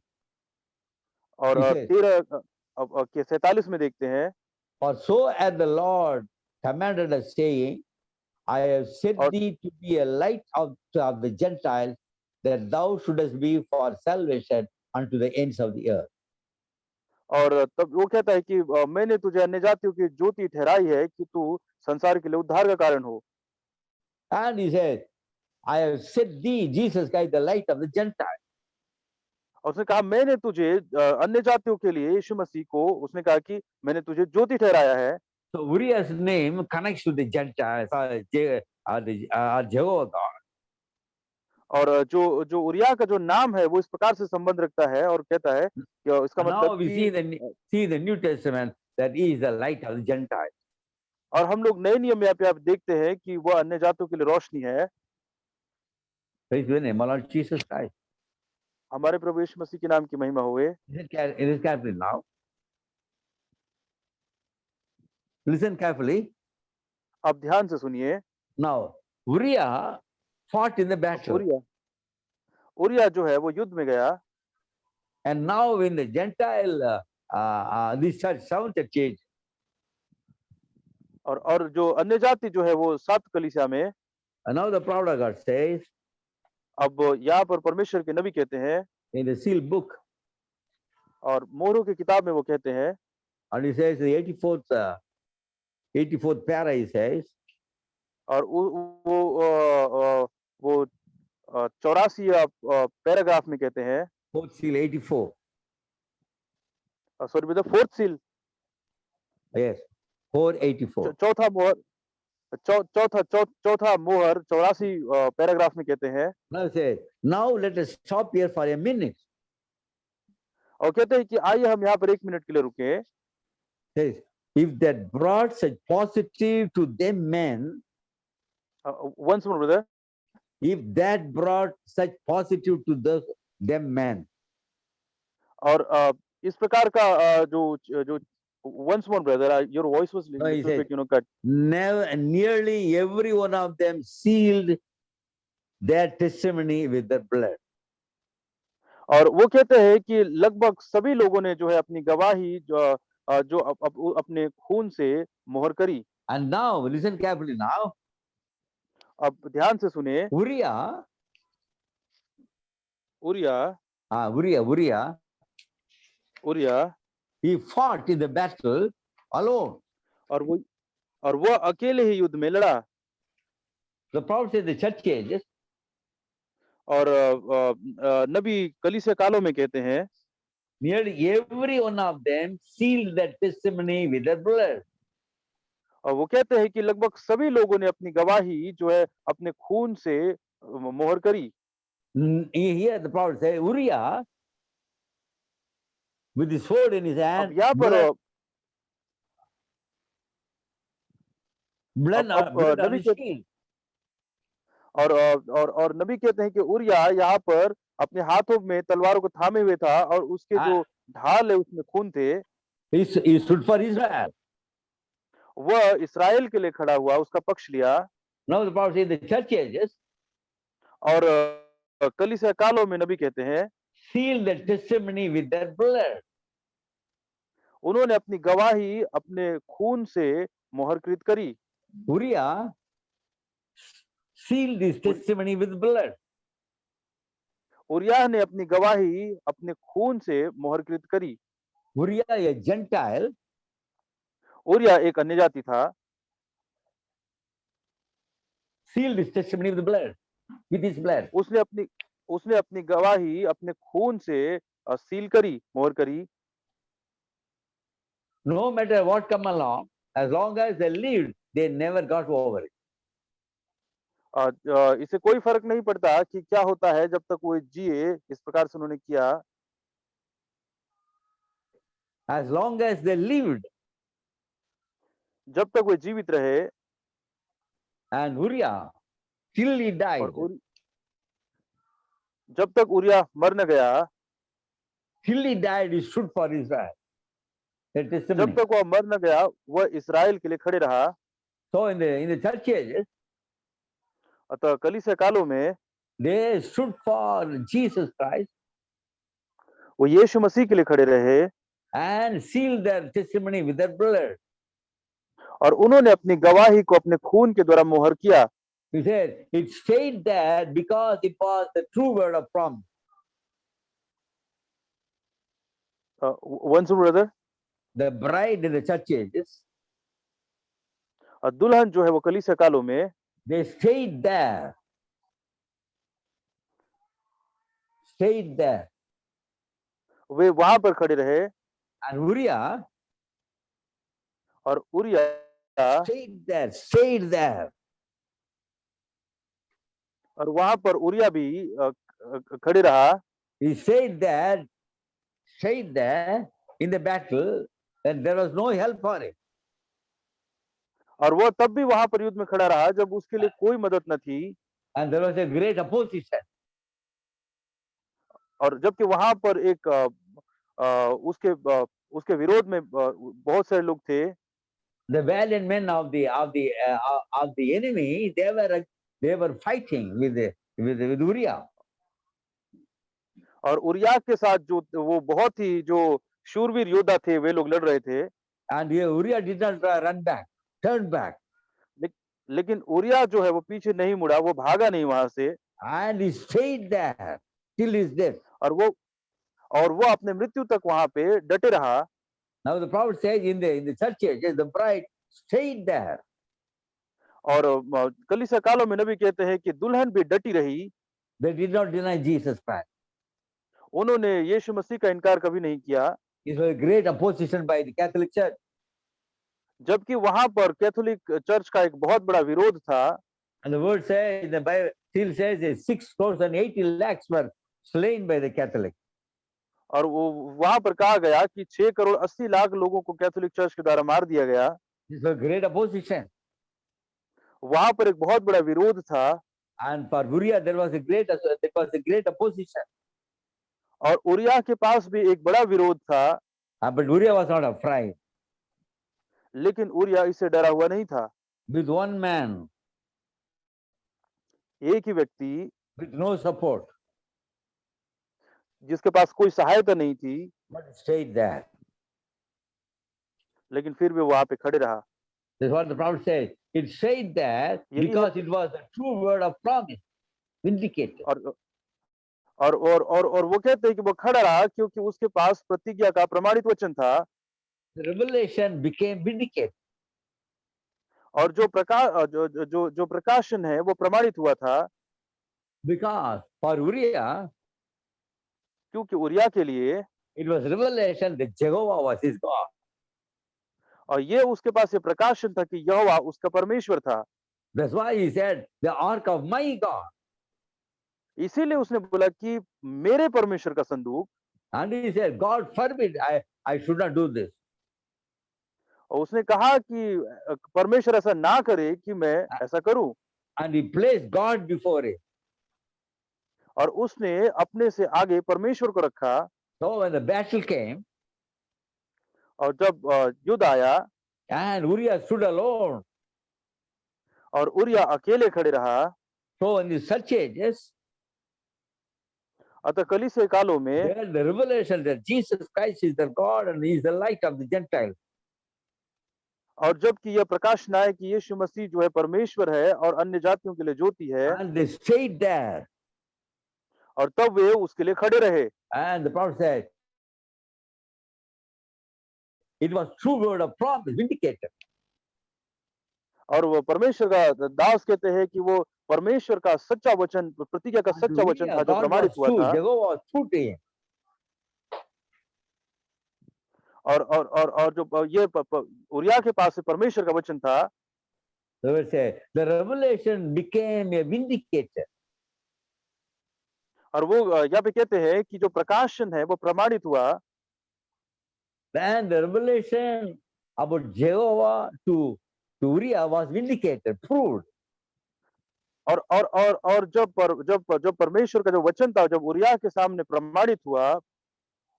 और He says, 47 में देखते हैं। For so as the Lord commanded us, saying, I have set thee to be a light of the Gentiles, that thou shouldest be for salvation unto the ends of the earth. और तब वो कहता है कि मैंने तुझे अन्य जातियों की ज्योति ठहराई है कि तू संसार के लिए उद्धार का कारण हो। And he says, I have set thee, Jesus Christ, the light of the Gentiles. और उसने कहा मैंने तुझे अन्य जातियों के लिए, यीशु मसीह को उसने कहा कि मैंने तुझे ज्योति ठहराया है। So Uriah's name connects to the Gentiles, Jehovah God. और जो उरिया का जो नाम है वो इस प्रकार से संबंध रखता है और कहता है कि इसका Now मतलब we see the New Testament that he is the light of the Gentiles. और हम लोग नए नियम में यहाँ पे आप देखते हैं कि वह अन्य जातियों के लिए रोशनी है। Praise the name of Lord Jesus Christ. हमारे प्रभु यीशु मसीह के नाम की महिमा होवे। It is carefully now. Listen carefully. आप ध्यान से सुनिए। Now, Uriah fought in the battle. Urea जो है वो युद्ध में गया। And now in the Gentile, this church, seventh church. और जो अन्य जाति जो है वो 7 कलीसिया में। And now the prophet of God says, अब यहाँ पर परमेश्वर के नबी कहते हैं in the seal book, और मोहरों की किताब में वो कहते हैं, and he says the 84th para, he says, और वो 84 पैराग्राफ में कहते हैं, fourth seal 84. Sorry brother, 4th seal, Yes, 484. चौथा मोहर 84 पैराग्राफ में कहते हैं। Now it says, now let us stop here for a minute. और कहते हैं कि आइए हम यहाँ पर 1 मिनट के लिए रुके। Says, if that brought such positive to them men, once more brother, if that brought such positive to them men, और इस प्रकार का जो once more brother, your voice was little bit cut. Nearly every one of them sealed their testimony with their blood. और वो कहते हैं कि लगभग सभी लोगों ने जो है अपनी गवाही जो अपने खून से मोहर करी। And now listen carefully now. अब ध्यान से सुने। Urea he fought in the battle alone. और वो अकेले ही युद्ध में लड़ा। The prophet said the church ages, और नबी कलीसिया कालों में कहते हैं nearly every one of them sealed their testimony with their blood. और वो कहते हैं कि लगभग सभी लोगों ने अपनी गवाही जो है अपने खून से मोहर करी। Here the prophet said Uriah with his sword in his hand, अब यहाँ पर blood अब on नबी his के shield. और नबी कहते हैं कि उरिया यहाँ पर अपने हाथों में तलवारों को थामे हुए था और उसके जो ढाल है उसमें खून थे। He stood for Israel. वह इस्राएल के लिए खड़ा हुआ, उसका पक्ष लिया। Now the prophet says the church ages और कलीसिया कालों में नबी कहते हैं seal their testimony with their blood. उन्होंने अपनी गवाही अपने खून से मोहरकृत करी। Uriah sealed his testimony with blood. Urea ने अपनी गवाही अपने खून से मोहरकृत करी। Uriah, a Gentile, उरिया एक अन्य जाति था, sealed his testimony with blood, with his blood. उसने अपनी गवाही अपने खून से सील करी, मोहर करी। No matter what come along, as long as they lived, they never got over it. इसे कोई फर्क नहीं पड़ता कि क्या होता है, जब तक वो जिए, इस प्रकार से उन्होंने किया। As long as they lived, जब तक वो जीवित रहे। and Uriah till he died, और जब तक उरिया मर न गया, till he died, he stood for Israel. Their testimony. जब तक वह मर न गया, वह इस्राएल के लिए खड़े रहा। So in the church ages, अतः कलीसिया कालों में they stood for Jesus Christ वो यीशु मसीह के लिए खड़े रहे and sealed their testimony with their blood. और उन्होंने अपनी गवाही को अपने खून के द्वारा मोहर किया। He said it stayed there because it was the true word of promise. Once brother, The bride in the church ages, दुल्हन जो है वो कलीसिया कालों में they stayed there. Stayed there. वे वहां पर खड़े रहे। And Uriah और उरिया stayed there. और वहां पर उरिया भी खड़े रहा। He stayed there in the battle, and there was no help for him. और वो तब भी वहां पर युद्ध में खड़ा रहा जब उसके लिए कोई मदद न थी। And there was a great opposition. और जबकि वहां पर एक उसके विरोध में बहुत सारे लोग थे। The valiant men of the enemy, they were fighting with Uriah. और उरिया के साथ जो वो बहुत ही जो शूरवीर योद्धा थे, वे लोग लड़ रहे थे। And Uriah did not run back, turned back. लेकिन उरिया जो है वो पीछे नहीं मुड़ा, वो भागा नहीं वहां से। And he stayed there till his death. और वो अपने मृत्यु तक वहां पे डटे रहा। Now the prophet says in the church ages, the bride stayed there. और कलीसिया कालों में नबी कहते हैं कि दुल्हन भी डटी रही। They did not deny Jesus Christ. उन्होंने यीशु मसीह का इनकार कभी नहीं किया। It was a great opposition by the Catholic Church. जबकि वहां पर कैथोलिक चर्च का एक बहुत बड़ा विरोध था। And the word says, the Bible still says that 6,80 lakhs were slain by the Catholic. और वो वहां पर कहा गया कि 6,80,00,000 लोगों को कैथोलिक चर्च के द्वारा मार दिया गया। This was great opposition. वहां पर एक बहुत बड़ा विरोध था। And for Uriah, there was a great opposition. और उरिया के पास भी एक बड़ा विरोध था। But Uriah was not afraid. लेकिन उरिया इससे डरा हुआ नहीं था। With one man, एक ही व्यक्ति with no support, जिसके पास कोई सहायता नहीं थी, but stayed there. लेकिन फिर भी वहां पे खड़े रहा। That's what the prophet says. It stayed there because it was the true word of promise, vindicated. और वो कहते हैं कि वो खड़ा रहा क्योंकि उसके पास प्रतिज्ञा का प्रमाणित वचन था। The revelation became vindicated. और जो प्रकाशन है वो प्रमाणित हुआ था। Because for Uriah, क्योंकि उरिया के लिए it was revelation that Jehovah was his God. और ये उसके पास ये प्रकाशन था कि यहोवा उसका परमेश्वर था। That's why he said, the ark of my God. इसीलिए उसने बोला कि मेरे परमेश्वर का संदूक। And he said, God forbid, I should not do this. और उसने कहा कि परमेश्वर ऐसा ना करे कि मैं ऐसा करूं, And he placed God before it. और उसने अपने से आगे परमेश्वर को रखा। So when the battle came, और जब युद्ध आया and Uriah stood alone. और उरिया अकेले खड़े रहा, So in the such ages, अतः कलीसिया कालों में there the revelation that Jesus Christ is the God and he is the light of the Gentiles. और जबकि यह प्रकाशन आए कि यीशु मसीह जो है परमेश्वर है और अन्य जातियों के लिए ज्योति है, And they stayed there. और तब वे उसके लिए खड़े रहे। And the prophet said, it was true word of promise vindicated. और वो परमेश्वर का दास कहते हैं कि वो परमेश्वर का सच्चा वचन, प्रतिज्ञा का सच्चा वचन था जो God प्रमाणित was हुआ true, था। Jehovah was true to him. और जो ये उरिया के पास से परमेश्वर का वचन था, They would say, the revelation became a vindicator. और वो यहाँ पे कहते हैं कि जो प्रकाशन है वो प्रमाणित हुआ। Then the revelation about Jehovah to Uriah was vindicated, proved. और जब परमेश्वर का जो वचन था जब उरिया के सामने प्रमाणित हुआ,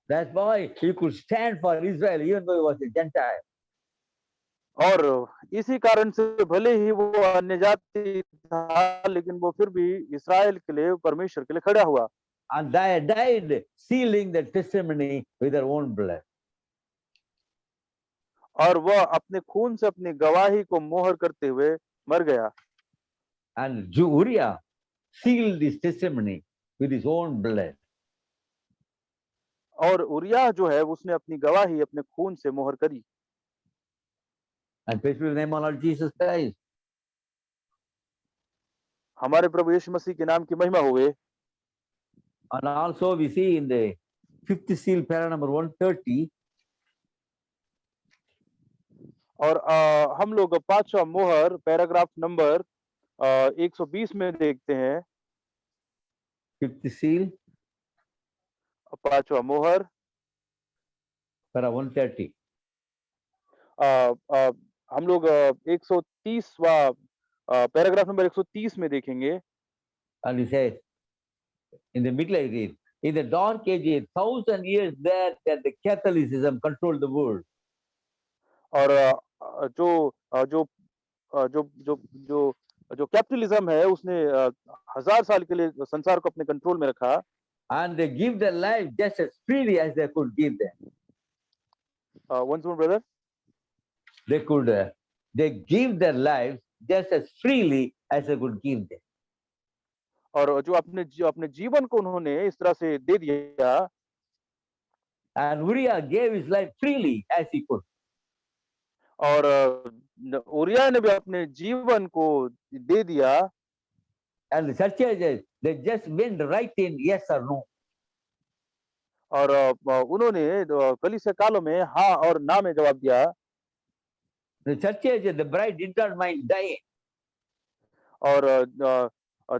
That's why he could stand for Israel even though he was a Gentile. और इसी कारण से भले ही वो अन्य जाति था लेकिन वो फिर भी इस्राएल के लिए परमेश्वर के लिए खड़ा हुआ। And they died sealing the testimony with their own blood. और वह अपने खून से अपनी गवाही को मोहर करते हुए मर गया। And Uriah sealed his testimony with his own blood. और उरिया जो है उसने अपनी गवाही अपने खून से मोहर करी। And praise be the name of Lord Jesus Christ. हमारे प्रभु यीशु मसीह के नाम की महिमा होवे। And also we see in the 5th seal, para number 130, और हम लोग पांचवा मोहर पैराग्राफ नंबर 120 में देखते हैं। 5th seal, पांचवा मोहर para 130. हम लोग 130वां पैराग्राफ नंबर 130 में देखेंगे। And he says, in the middle I read, in the dark ages, 1,000 years there that the Catholicism controlled the world. और जो कैपिटलिज्म है उसने 1000 साल के लिए संसार को अपने कंट्रोल में रखा। And they give their life just as freely as they could give them. Once more, brother. They give their lives just as freely as they could give them. और जो अपने जीवन को उन्होंने इस तरह से दे दिया। And Uriah gave his life freely as he could. और उरिया ने भी अपने जीवन को दे दिया। And the churches, they just went right in yes or no. और उन्होंने कलीसिया कालों में हाँ और ना में जवाब दिया। The churches, the bride did not mind dying. और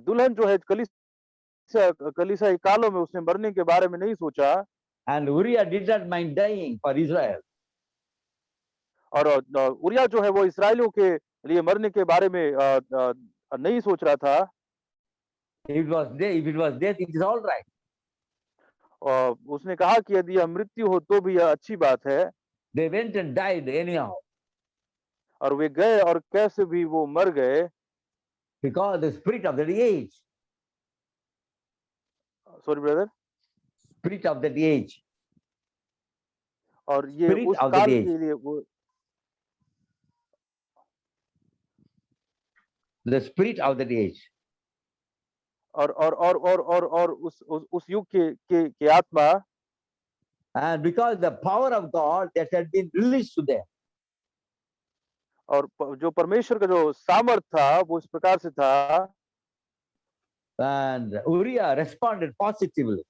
दुल्हन जो है कलीसिया कालों में उसने मरने के बारे में नहीं सोचा। And Uriah did not mind dying for Israel. और उरिया जो है वो इस्राएलियों के लिए मरने के बारे में नहीं सोच रहा था। If it was death, it is all right. और उसने कहा कि यदि यह मृत्यु हो तो भी यह अच्छी बात है। They went and died anyhow. और वे गए और कैसे भी वो मर गए। Because the spirit of that age. Sorry brother. Spirit of that age. और ये Spirit उस of that काल age. के लिए वो The spirit of that age. और उस युग के आत्मा। And because the power of God that had been released to them. और जो परमेश्वर का जो सामर्थ था वो इस प्रकार से था। And Uriah responded positively.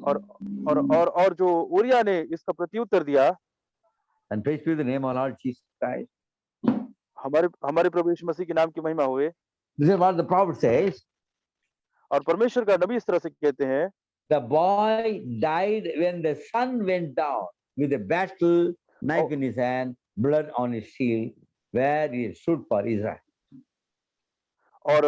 और जो उरिया ने इसका प्रत्युत्तर दिया। And praise be the name of Lord Jesus Christ. हमारे प्रभु यीशु मसीह के नाम की महिमा होवे। This is what the prophet says. और परमेश्वर का नबी इस तरह से कहते हैं। The boy died when the sun went down with a battle knife in his hand, blood on his shield, where he stood for Israel. और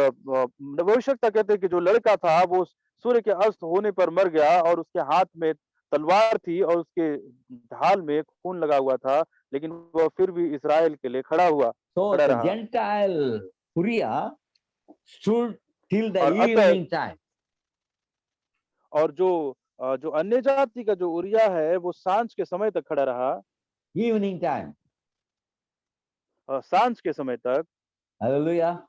नबूवशक्ता कहते हैं कि जो लड़का था वो सूर्य के अस्त होने पर मर गया और उसके हाथ में तलवार थी और उसके ढाल में खून लगा हुआ था, लेकिन वह फिर भी इस्राएल के लिए खड़ा हुआ, So खड़ा the रहा। Gentile Uriah stood till the और अतः evening time. और जो अन्य जाति का जो उरिया है वो सांझ के समय तक खड़ा रहा, Evening time. सांझ के समय तक। Hallelujah.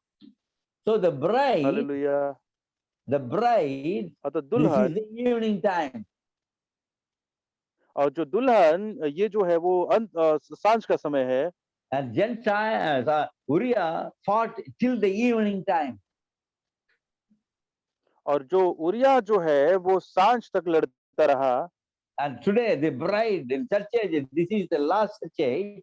So the bride, hallelujah. this अतः is दुल्हन the evening time. और जो दुल्हन ये जो है वो सांझ का समय है। And Gentiles, Uriah fought till the evening time. और जो उरिया जो है वो सांझ तक लड़ता रहा। And today the bride in church age, this is the last church age.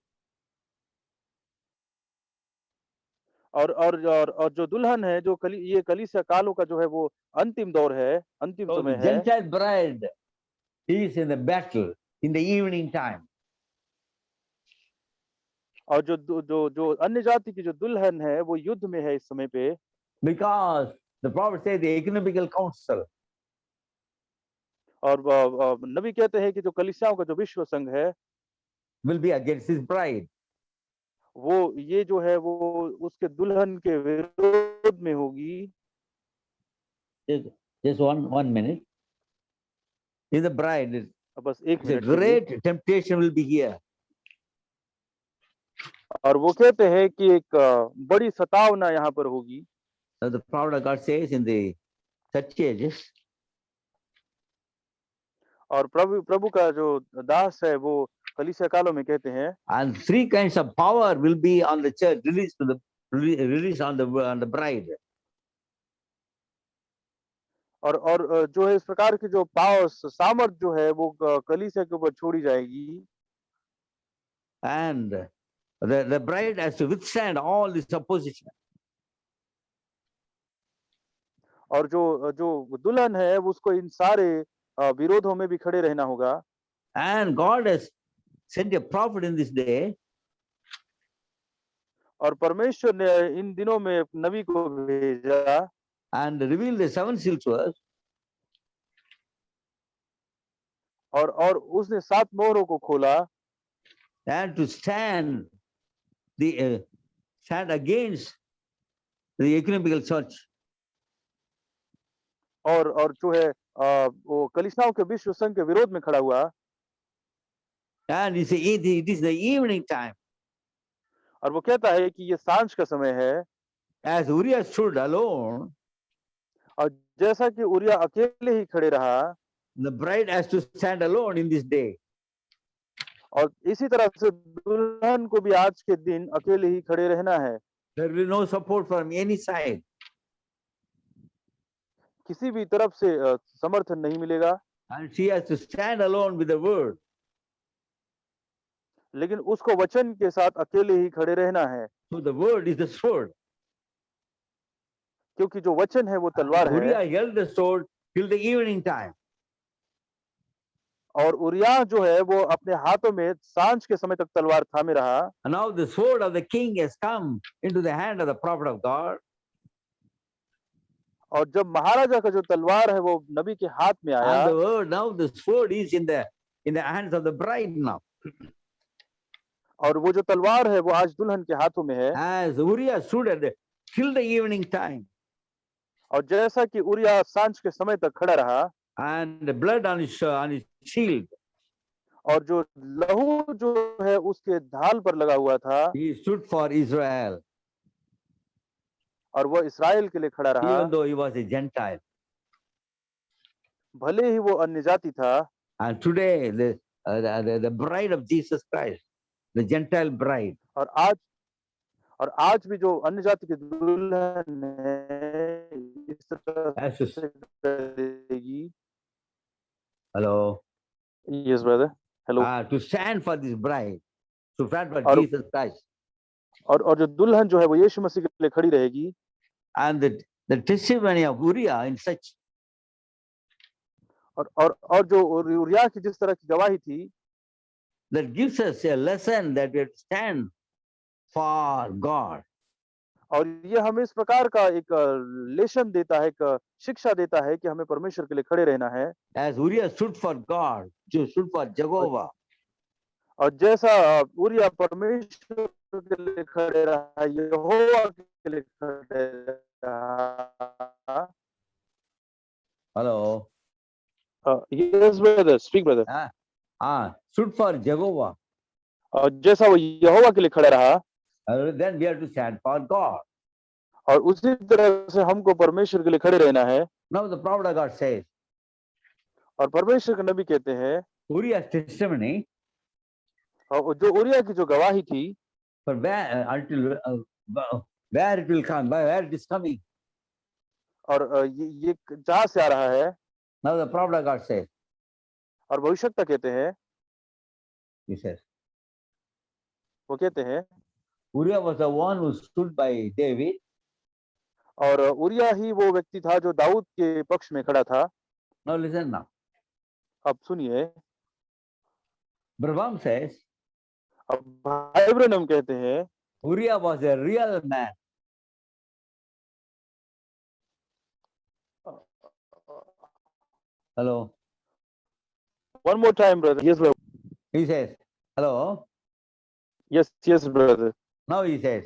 और जो दुल्हन है जो ये कलीसिया कालों का जो है वो अंतिम दौर है, अंतिम So समय the है। Gentile bride is in the battle in the evening time. और जो अन्य जाति की जो दुल्हन है वो युद्ध में है इस समय पे। Because the prophet said the economical council. और नबी कहते हैं कि जो कलीसियाओं का जो विश्व संघ है will be against his bride. वो ये जो है वो उसके दुल्हन के विरोध में होगी। Just one minute. In the bride, बस एक a मिनट के लिए। great temptation will be here. और वो कहते हैं कि एक बड़ी सतावना यहाँ पर होगी। So the prophet of God says in the church ages, और प्रभु का जो दास है वो कलीसिया कालों में कहते हैं, and three kinds of power will be on the church, released on the bride. और जो है इस प्रकार की जो सामर्थ जो है वो कलीसिया के ऊपर छोड़ी जाएगी। And the bride has to withstand all this opposition. और जो दुल्हन है उसको इन सारे विरोधों में भी खड़े रहना होगा। And God has sent a prophet in this day. और परमेश्वर ने इन दिनों में नबी को भेजा And revealed the seven seals to us. और उसने 7 मोहरों को खोला। And to stand against the ecumenical church. और जो है वो कलीसियाओं के विश्व संघ के विरोध में खड़ा हुआ। And it is the evening time. और वो कहता है कि ये सांझ का समय है। As Uriah stood alone, और जैसा कि उरिया अकेले ही खड़े रहा, the bride has to stand alone in this day. और इसी तरह से दुल्हन को भी आज के दिन अकेले ही खड़े रहना है। There will be no support from any side. किसी भी तरफ से समर्थन नहीं मिलेगा। And she has to stand alone with the word. लेकिन उसको वचन के साथ अकेले ही खड़े रहना है। So the word is the sword. क्योंकि जो वचन है वो तलवार है। Uriah held the sword till the evening time. और उरिया जो है वो अपने हाथों में सांझ के समय तक तलवार थामे रहा। And now the sword of the king has come into the hand of the prophet of God. और जब महाराजा का जो तलवार है वो नबी के हाथ में आया। And the word, now the sword is in the hands of the bride now. और वो जो तलवार है वो आज दुल्हन के हाथों में है। As Uriah stood till the evening time. और जैसा कि उरिया सांझ के समय तक खड़ा रहा। And the blood on his shield. और जो लहू जो है उसके ढाल पर लगा हुआ था। He stood for Israel. और वह इस्राएल के लिए खड़ा रहा। Even though he was a Gentile. भले ही वो अन्य जाति था। And today the bride of Jesus Christ, the Gentile bride. और आज भी जो अन्य जाति की दुल्हन है इस तरह से करेगी। Hello. Yes, brother. Hello. To stand for this bride, to stand for Jesus Christ. और जो दुल्हन जो है वो यीशु मसीह के लिए खड़ी रहेगी। And the testimony of Uriah in such. और जो उरिया की जिस तरह की गवाही थी, that gives us a lesson that we have to stand for God. और ये हमें इस प्रकार का एक लेसन देता है, एक शिक्षा देता है कि हमें परमेश्वर के लिए खड़े रहना है। As Uriah stood for God, stood for Jehovah, और जैसा उरिया परमेश्वर के लिए खड़े रहा, यहोवा के लिए खड़े रहा। hello, Yes brother, speak brother. stood for Jehovah, और जैसा वो यहोवा के लिए खड़ा रहा, then we have to stand for God. और उसी तरह से हमको परमेश्वर के लिए खड़े रहना है। Now the prophet of God says, और परमेश्वर के नबी कहते हैं, Uriah's testimony, और जो उरिया की जो गवाही थी, for where until where it will come, where it is coming. और ये जहाँ से आ रहा है। Now the prophet of God says, और भविष्यवक्ता कहते हैं, he says, वो कहते हैं, Uriah was the one who stood by David. और उरिया ही वो व्यक्ति था जो दाऊद के पक्ष में खड़ा था। Now listen now. अब सुनिए, Branham says, अब भाई ब्रैनम कहते हैं, Uriah was a real man. Hello. one more time brother. Yes brother. He says, hello. Yes brother. Now he says,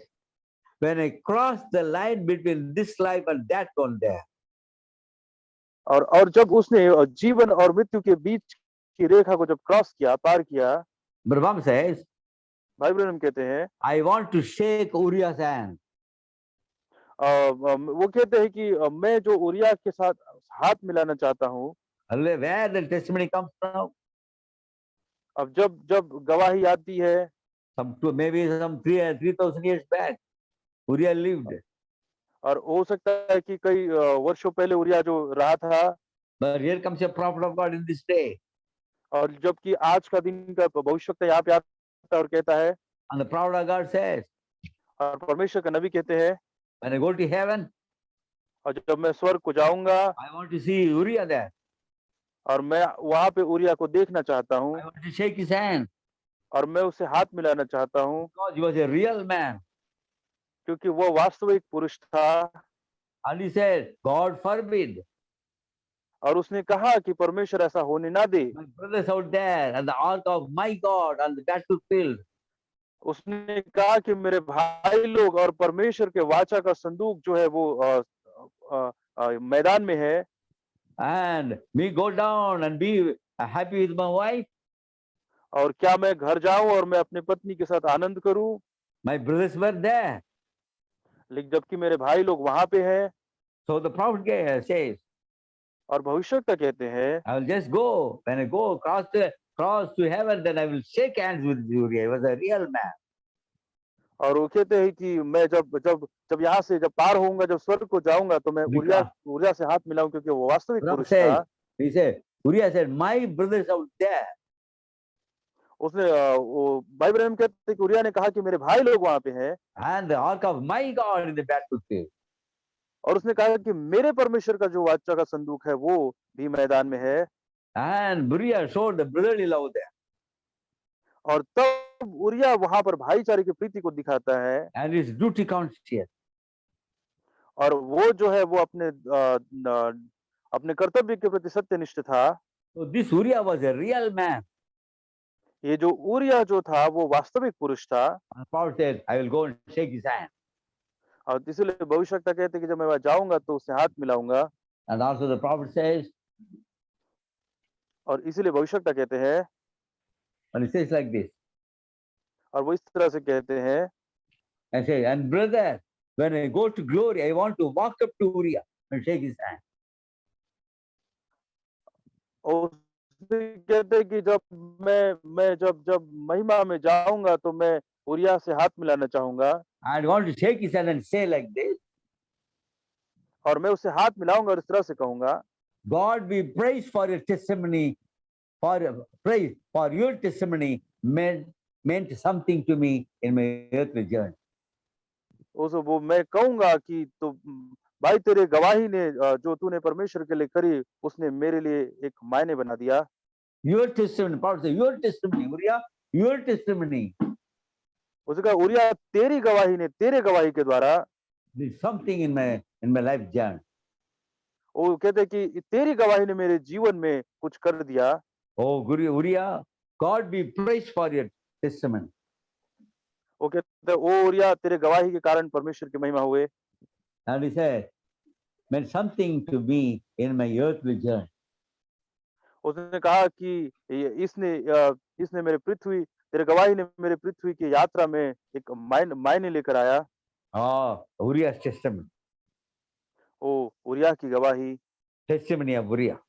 when I cross the line between this life and that one there, और जब उसने जीवन और मृत्यु के बीच की रेखा को जब क्रॉस किया, पार किया, Branham says, भाई ब्रैनम कहते हैं, I want to shake Uriah's hand. वो कहते हैं कि मैं जो उरिया के साथ हाथ मिलाना चाहता हूँ। Where the testimony comes from? अब जब गवाही आती है, Maybe some 3,000 years back, Uriah lived. और हो सकता है कि कई वर्षों पहले उरिया जो रहा था, But here comes a prophet of God in this day. और जबकि आज का दिन का भविष्यवक्ता यहाँ पे आता है और कहता है, And the prophet of God says, और परमेश्वर का नबी कहते हैं, when I go to heaven, और जब मैं स्वर्ग को जाऊंगा, I want to see Uriah there. और मैं वहां पे उरिया को देखना चाहता हूँ, I want to shake his hand. और मैं उससे हाथ मिलाना चाहता हूँ, Because he was a real man. क्योंकि वो वास्तविक पुरुष था। And he said, God forbid. और उसने कहा कि परमेश्वर ऐसा होने ना दे। My brothers out there and the ark of my God on the battlefield. उसने कहा कि मेरे भाई लोग और परमेश्वर के वाचा का संदूक जो है वो मैदान में है। And me go down and be happy with my wife. और क्या मैं घर जाऊं और मैं अपनी पत्नी के साथ आनंद करूं? My brothers were there. लेकिन जबकि मेरे भाई लोग वहां पे हैं। So the prophet says, और भविष्यवक्ता कहते हैं, I will just go. When I go cross to heaven, then I will shake hands with Uriah. He was a real man. और वो कहते हैं कि मैं जब यहाँ से जब पार होऊंगा, जब स्वर्ग को जाऊंगा, तो मैं उरिया से हाथ मिलाऊं, क्योंकि वो वास्तविक पुरुष था। He said, Uriah said, my brothers out there. उसने वो भाई ब्रैनम कहते हैं कि उरिया ने कहा कि मेरे भाई लोग वहां पे हैं। And the ark of my God in the battlefield. और उसने कहा कि मेरे परमेश्वर का जो वाचा का संदूक है वो भी मैदान में है। And Uriah showed the brotherly love there. और तब उरिया वहां पर भाईचारे की प्रीति को दिखाता है। And his duty conscious. और वो जो है वो अपने कर्तव्य के प्रति सत्यनिष्ठ था। So this Uriah was a real man. ये जो उरिया जो था वो वास्तविक पुरुष था। And Paul said, I will go and shake his hand. और इसलिए भविष्यवक्ता कहते हैं कि जब मैं वहां जाऊंगा तो उससे हाथ मिलाऊंगा। And also the prophet says, और इसीलिए भविष्यवक्ता कहते हैं, and he says like this. और वो इस तरह से कहते हैं, And say, and brother, when I go to glory, I want to walk up to Uriah and shake his hand. और कहते हैं कि जब मैं जब महिमा में जाऊंगा तो मैं उरिया से हाथ मिलाना चाहूंगा। I want to shake his hand and say like this. और मैं उससे हाथ मिलाऊंगा और इस तरह से कहूंगा, God be praised for your testimony, praise for your testimony meant something to me in my earthly journey. वो मैं कहूंगा कि तो भाई तेरे गवाही ने जो तूने परमेश्वर के लिए करी उसने मेरे लिए एक मायने बना दिया। Your testimony, Paul said, your testimony, Uriah, your testimony उसने कहा उरिया तेरी गवाही ने, तेरे गवाही के द्वारा did something in my life journey. वो कहते कि तेरी गवाही ने मेरे जीवन में कुछ कर दिया। Oh, Uriah, God be praised for your testimony. वो कहते ओ उरिया तेरे गवाही के कारण परमेश्वर की महिमा हुए। And he said, meant something to me in my earthly journey. उसने कहा कि इसने मेरे पृथ्वी, तेरे गवाही ने मेरे पृथ्वी की यात्रा में एक मायने लेकर आया। Oh, Uriah's testimony, ओ उरिया की गवाही, testimony of Uriah.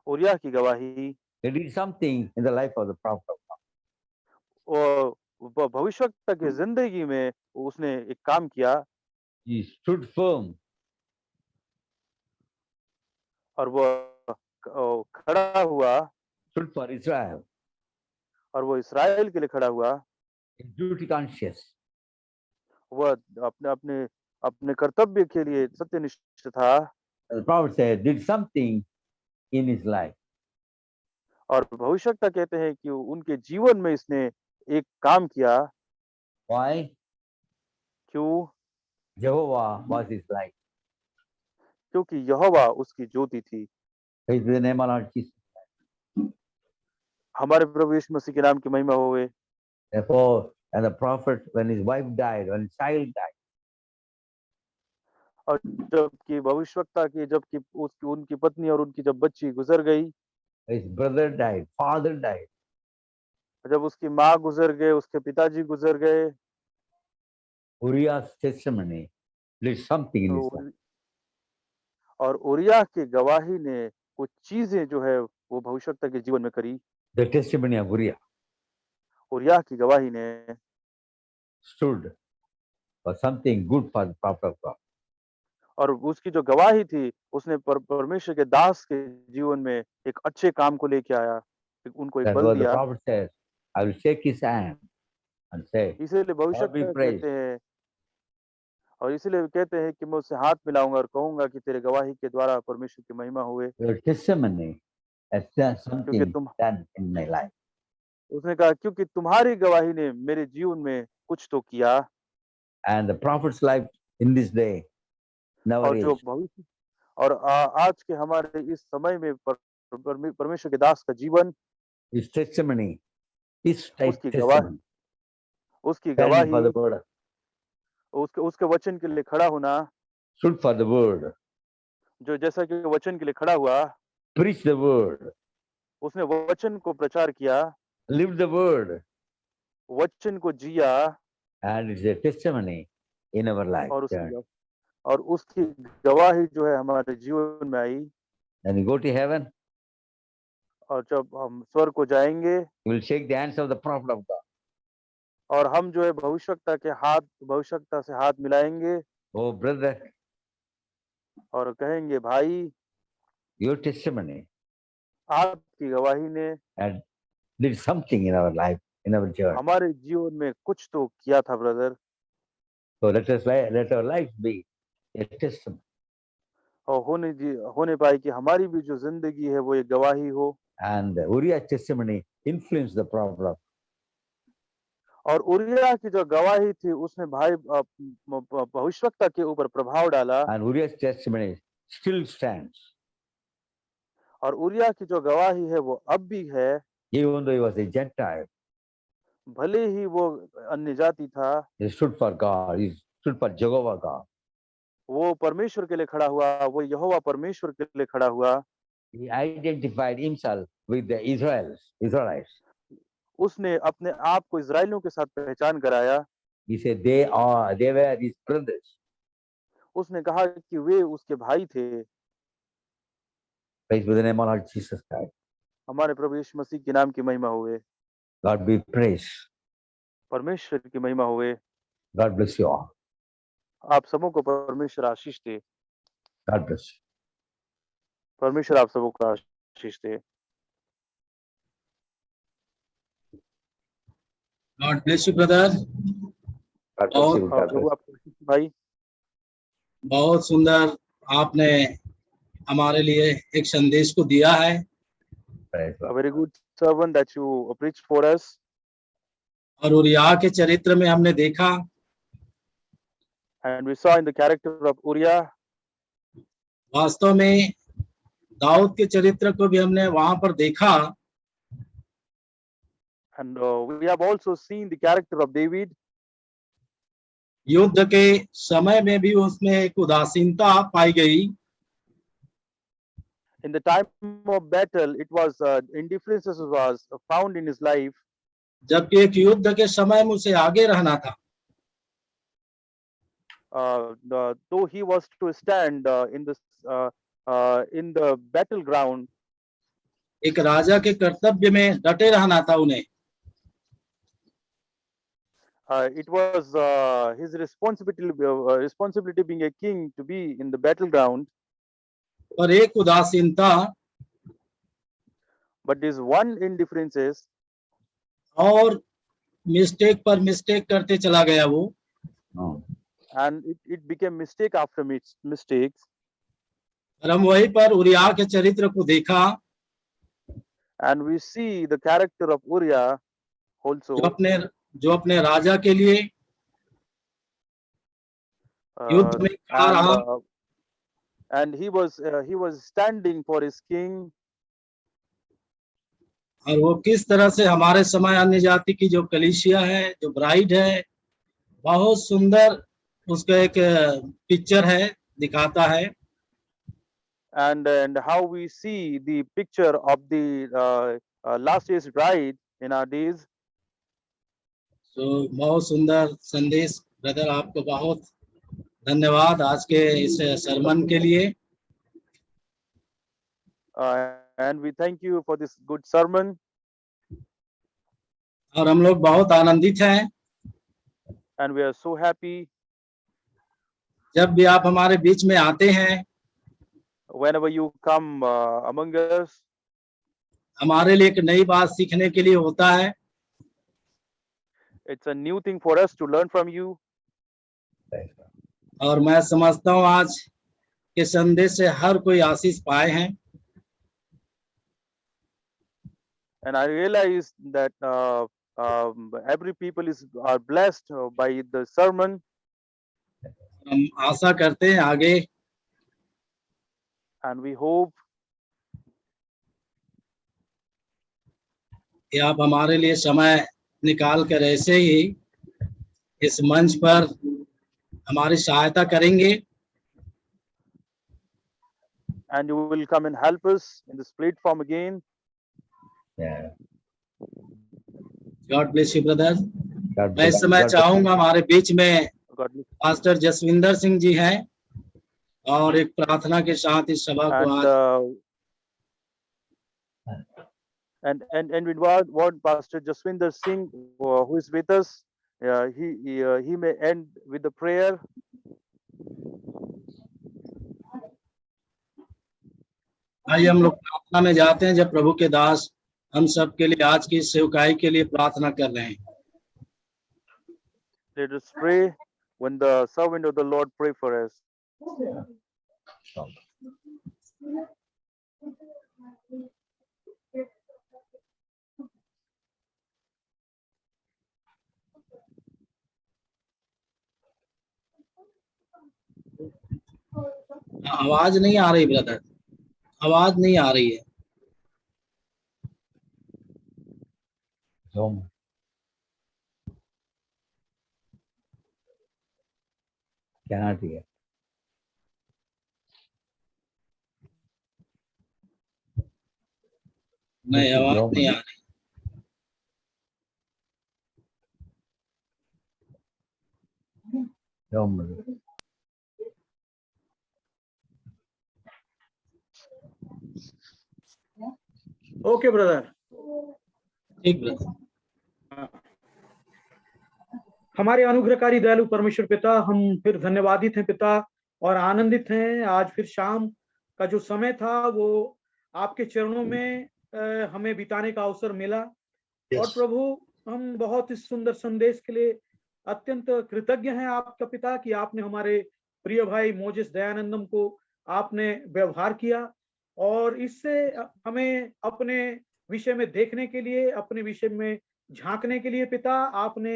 उरिया की गवाही They did something in the life of the prophet of God. और भविष्यवक्ता की जिंदगी में उसने एक काम किया He stood firm और वो खड़ा हुआ stood for Israel, और वो इस्राएल के लिए खड़ा हुआ। duty conscious. वह अपने अपने अपने कर्तव्य के लिए सत्यनिष्ठ था। The prophet said, did something in his life. और भविष्यवक्ता कहते हैं कि उनके जीवन में इसने एक काम किया। Why? क्यों? Jehovah was his light. क्योंकि यहोवा उसकी ज्योति थी। Praise the name of Lord Jesus. हमारे प्रभु यीशु मसीह के नाम की महिमा होवे। Therefore, and the prophet, when his wife died, when his child died, और जबकि भविष्यवक्ता की जबकि उसकी उनकी पत्नी और उनकी जब बच्ची गुजर गई, his brother died, father died, जब उसकी माँ गुजर गए, उसके पिताजी गुजर गए, Uriah's testimony did something in his life. और उरिया की गवाही ने कुछ चीजें जो है वो भविष्यवक्ता के जीवन में करी। The testimony of Uriah urea की गवाही ने stood for something good for the prophet of God. और उसकी जो गवाही थी उसने परमेश्वर के दास के जीवन में एक अच्छे काम को लेके आया, उनको एक That's बल what the दिया। prophet says. I will shake his hand and say, इसीलिए God भविष्यवक्ता be praised. कहते हैं और इसीलिए कहते हैं कि मैं उससे हाथ मिलाऊंगा और कहूंगा कि तेरे गवाही के द्वारा परमेश्वर की महिमा हुए। Your testimony has done something done in my life. उसने कहा क्योंकि तुम्हारी गवाही ने मेरे जीवन में कुछ तो किया। And the prophet's life in this day, और जो nowadays, भविष्य और आज के हमारे इस समय में परमेश्वर के दास का जीवन, his testimony, his उसकी testimony, standing गवाही, for the word, उसके वचन के लिए खड़ा होना, stood for the word, जो जैसा कि वचन के लिए खड़ा हुआ, preach the word, उसने वचन को प्रचार किया, live the word, वचन को जिया, and it's a testimony in our life. और उसकी गवाही जो है हमारे जीवन में आई। When you go to heaven, और जब हम स्वर्ग को जाएंगे, you will shake the hands of the prophet of God. और हम जो है भविष्यवक्ता से हाथ मिलाएंगे। Oh brother, और कहेंगे भाई, your testimony आपकी गवाही ने and did something in our life, in our journey. हमारे जीवन में कुछ तो किया था brother. So let our life be a testimony. और होने पाए कि हमारी भी जो जिंदगी है वो एक गवाही हो। And Uriah's testimony influenced the prophet. और उरिया की जो गवाही थी उसने भाई भविष्यवक्ता के ऊपर प्रभाव डाला। And Uriah's testimony still stands. और उरिया की जो गवाही है वो अब भी है, Even though he was a Gentile, भले ही वो अन्य जाति था, he stood for God, he stood for Jehovah God. वो परमेश्वर के लिए खड़ा हुआ, वो यहोवा परमेश्वर के लिए खड़ा हुआ। He identified himself with the Israelites. उसने अपने आप को इजराइलियों के साथ पहचान कराया। He said they were his brothers. उसने कहा कि वे उसके भाई थे। Praise the name of Lord Jesus Christ. हमारे प्रभु यीशु मसीह के नाम की महिमा हुए। God be praised. परमेश्वर की महिमा हुए। God bless you all. आप सबों को परमेश्वर आशीष दे। God bless you. परमेश्वर आप सबों को आशीष दे। God bless you, brother. God bless you. और प्रभु आपको आशीष दे भाई। बहुत सुंदर आपने हमारे लिए एक संदेश को दिया है Praise A God. very good sermon that you preached for us. और उरिय्याह के चरित्र में हमने देखा And we saw in the character of Uriah, वास्तव में दाऊद के चरित्र को भी हमने वहां पर देखा and we have also seen the character of David. युद्ध के समय में भी उसमें एक उदासीनता पाई गई In the time of battle, it was indifferences was found in his life, जबकि एक युद्ध के समय में उसे आगे रहना था though he was to stand in the battleground. एक राजा के कर्तव्य में डटे रहना था उन्हें It was his responsibility being a king to be in the battleground. पर एक उदासीनता But this one indifference is, और मिस्टेक पर मिस्टेक करते चला गया वो No. and it became mistake after mistakes. और हम वहीं पर उरिय्याह के चरित्र को देखा And we see the character of Uriah also. जो अपने राजा के लिए युद्ध में खड़ा रहा and he was standing for his king. और वो किस तरह से हमारे समय अन्य जाति की जो कलीसिया है जो ब्राइड है बहुत सुंदर उसका एक पिक्चर है दिखाता है And how we see the picture of the last days bride in our days. तो बहुत सुंदर संदेश ब्रदर आपको बहुत धन्यवाद आज के इस सरमन के लिए And we thank you for this good sermon. और हम लोग बहुत आनंदित हैं And we are so happy जब भी आप हमारे बीच में आते हैं whenever you come among us. हमारे लिए एक नई बात सीखने के लिए होता है It's a new thing for us to learn from you. Praise God. और मैं समझता हूँ आज के संदेश से हर कोई आशीष पाए हैं And I realize that every people are blessed by the sermon. हम आशा करते हैं आगे And we hope कि आप हमारे लिए समय निकाल कर ऐसे ही इस मंच पर हमारी सहायता करेंगे and you will come and help us in this platform again. Yeah. God bless you brother God मैं इस bless- समय God bless चाहूंगा हमारे बीच में God bless. Pastor Jaswinder Singh ji हैं और एक प्रार्थना के साथ इस सभा को And आज and we want Pastor Jaswinder Singh, who is with us. He may end with the prayer. आइए हम लोग प्रार्थना में जाते हैं जब प्रभु के दास हम सब के लिए आज की सेवकाई के लिए प्रार्थना कर रहे हैं Let us pray when the servant of the Lord pray for us. आवाज नहीं आ रही ब्रदर आवाज नहीं आ रही है Zoom. Cannot hear. नहीं आवाज नहीं आ रही Zoom. ओके ब्रदर ठीक ब्रदर हमारे अनुग्रहकारी दयालु परमेश्वर पिता हम फिर धन्यवादित हैं पिता और आनंदित हैं आज फिर शाम का जो समय था वो आपके चरणों में हमें बिताने का अवसर मिला और प्रभु हम बहुत इस सुंदर संदेश के लिए अत्यंत कृतज्ञ हैं आपका पिता कि आपने हमारे प्रिय भाई मोजेस दयानंदम को आपने व्यवहार किया और इससे हमें अपने विषय में देखने के लिए, अपने विषय में झांकने के लिए पिता आपने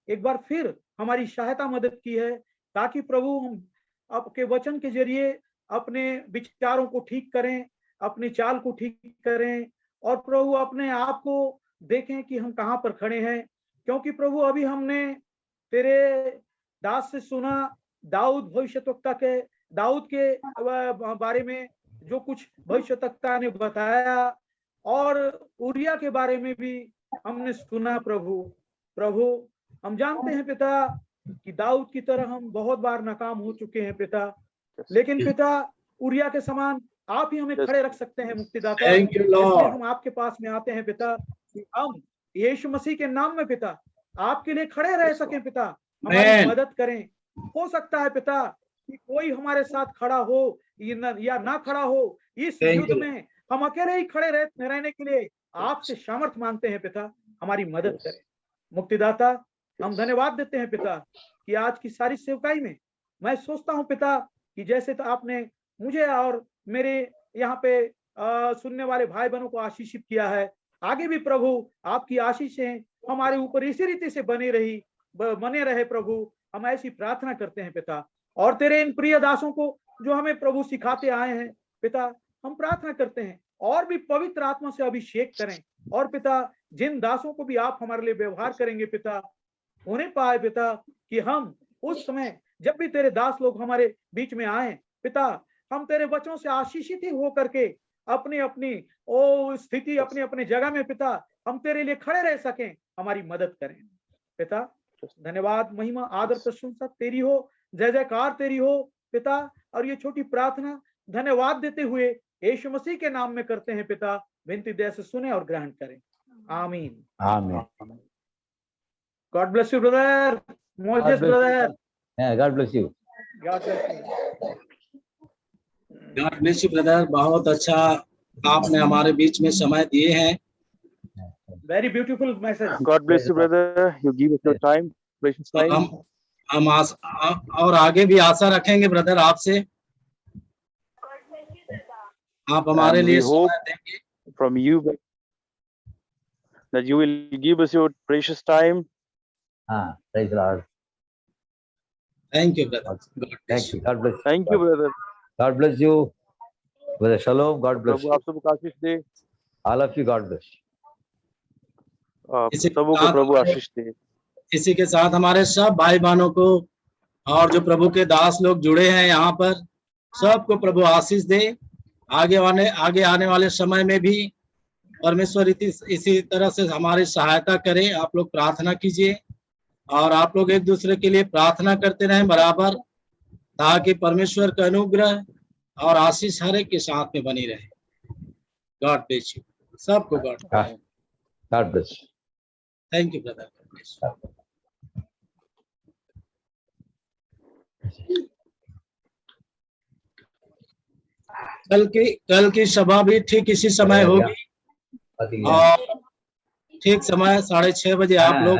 एक बार फिर हमारी सहायता मदद की है, ताकि प्रभु हम आपके वचन के जरिए अपने विचारों को ठीक करें, अपनी चाल को ठीक करें और प्रभु अपने आप को देखें कि हम कहाँ पर खड़े हैं। क्योंकि प्रभु अभी हमने तेरे दास से सुना दाऊद भविष्यद्वक्ता के, दाऊद के बारे में जो कुछ भविष्यद्वक्ता ने बताया और उरिया के बारे में भी हमने सुना। प्रभु हम जानते हैं पिता कि दाऊद की तरह हम बहुत बार नाकाम हो चुके हैं पिता, लेकिन पिता उरिया के समान आप ही हमें खड़े रख सकते हैं मुक्तिदाता। Thank you, इसलिए Lord. हम आपके पास में आते हैं पिता कि हम यीशु मसीह के नाम में पिता आपके लिए खड़े रह सकें पिता, हमारी Amen. मदद करें। हो सकता है पिता कि कोई हमारे साथ खड़ा हो या ना खड़ा हो, इस Thank युद्ध you. में हम अकेले ही खड़े रहने के लिए आपसे सामर्थ मांगते हैं पिता, हमारी मदद करें मुक्तिदाता। हम धन्यवाद देते हैं पिता कि आज की सारी सेवकाई में मैं सोचता हूं पिता कि जैसे तो आपने मुझे और मेरे यहाँ पे सुनने वाले भाई बहनों को आशीषित किया है, आगे भी प्रभु आपकी आशीषें हमारे ऊपर इसी रीति से बने रहे प्रभु। हम ऐसी प्रार्थना करते हैं पिता, और तेरे इन प्रिय दासों को जो हमें प्रभु सिखाते आए हैं पिता, हम प्रार्थना करते हैं और भी पवित्र आत्मा से अभिषेक करें। और पिता जिन दासों को भी आप हमारे लिए व्यवहार करेंगे पिता, उन्हें पाए पिता कि हम उस समय जब भी तेरे दास लोग हमारे बीच में आए पिता, हम तेरे वचनों से आशीषित ही हो करके अपनी अपनी स्थिति अपनी अपनी जगह में पिता हम तेरे लिए खड़े रह सकें, हमारी मदद करें पिता। धन्यवाद, महिमा, आदर, प्रशंसा तेरी हो, जय जयकार तेरी हो पिता। और ये छोटी प्रार्थना धन्यवाद देते हुए यीशु मसीह के नाम में करते हैं पिता, विनती दया से सुने और ग्रहण करें, आमीन। Amen. God bless you brother Moses brother, Yeah, God bless you. God bless you. God bless you, brother. बहुत अच्छा आपने हमारे बीच में समय दिए हैं। Very beautiful message. God bless you, brother. You give us your time, precious तो time. हम और आगे भी आशा रखेंगे ब्रदर आपसे, आप हमारे And लिए we hope समय देंगे। from you that you will give us your precious time. Praise the Lord. Thank you, brother. God bless Thank you. you. God bless you. Thank you, brother. God bless you. Brother Shalom, God bless Prabhu you. आप सबको आशीष दे, All of you, God bless you. आप इसी के सबको साथ प्रभु आशीष दे। इसी के साथ हमारे सब भाई बहनों को और जो प्रभु के दास लोग जुड़े हैं यहाँ पर, सबको प्रभु आशीष दे। आगे आने वाले समय में भी परमेश्वर इसी तरह से हमारी सहायता करे। आप लोग प्रार्थना कीजिए और आप लोग एक दूसरे के लिए प्रार्थना करते रहें बराबर, ताकि परमेश्वर का अनुग्रह और आशीष हर एक के साथ में बनी रहे। गॉड ब्लेस यू सबको। God God bless you. Thank you brother. कल की सभा भी ठीक इसी समय होगी और ठीक समय 6:30 बजे आप लोग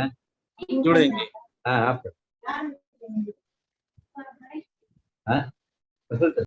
जुड़ेंगे। हाँ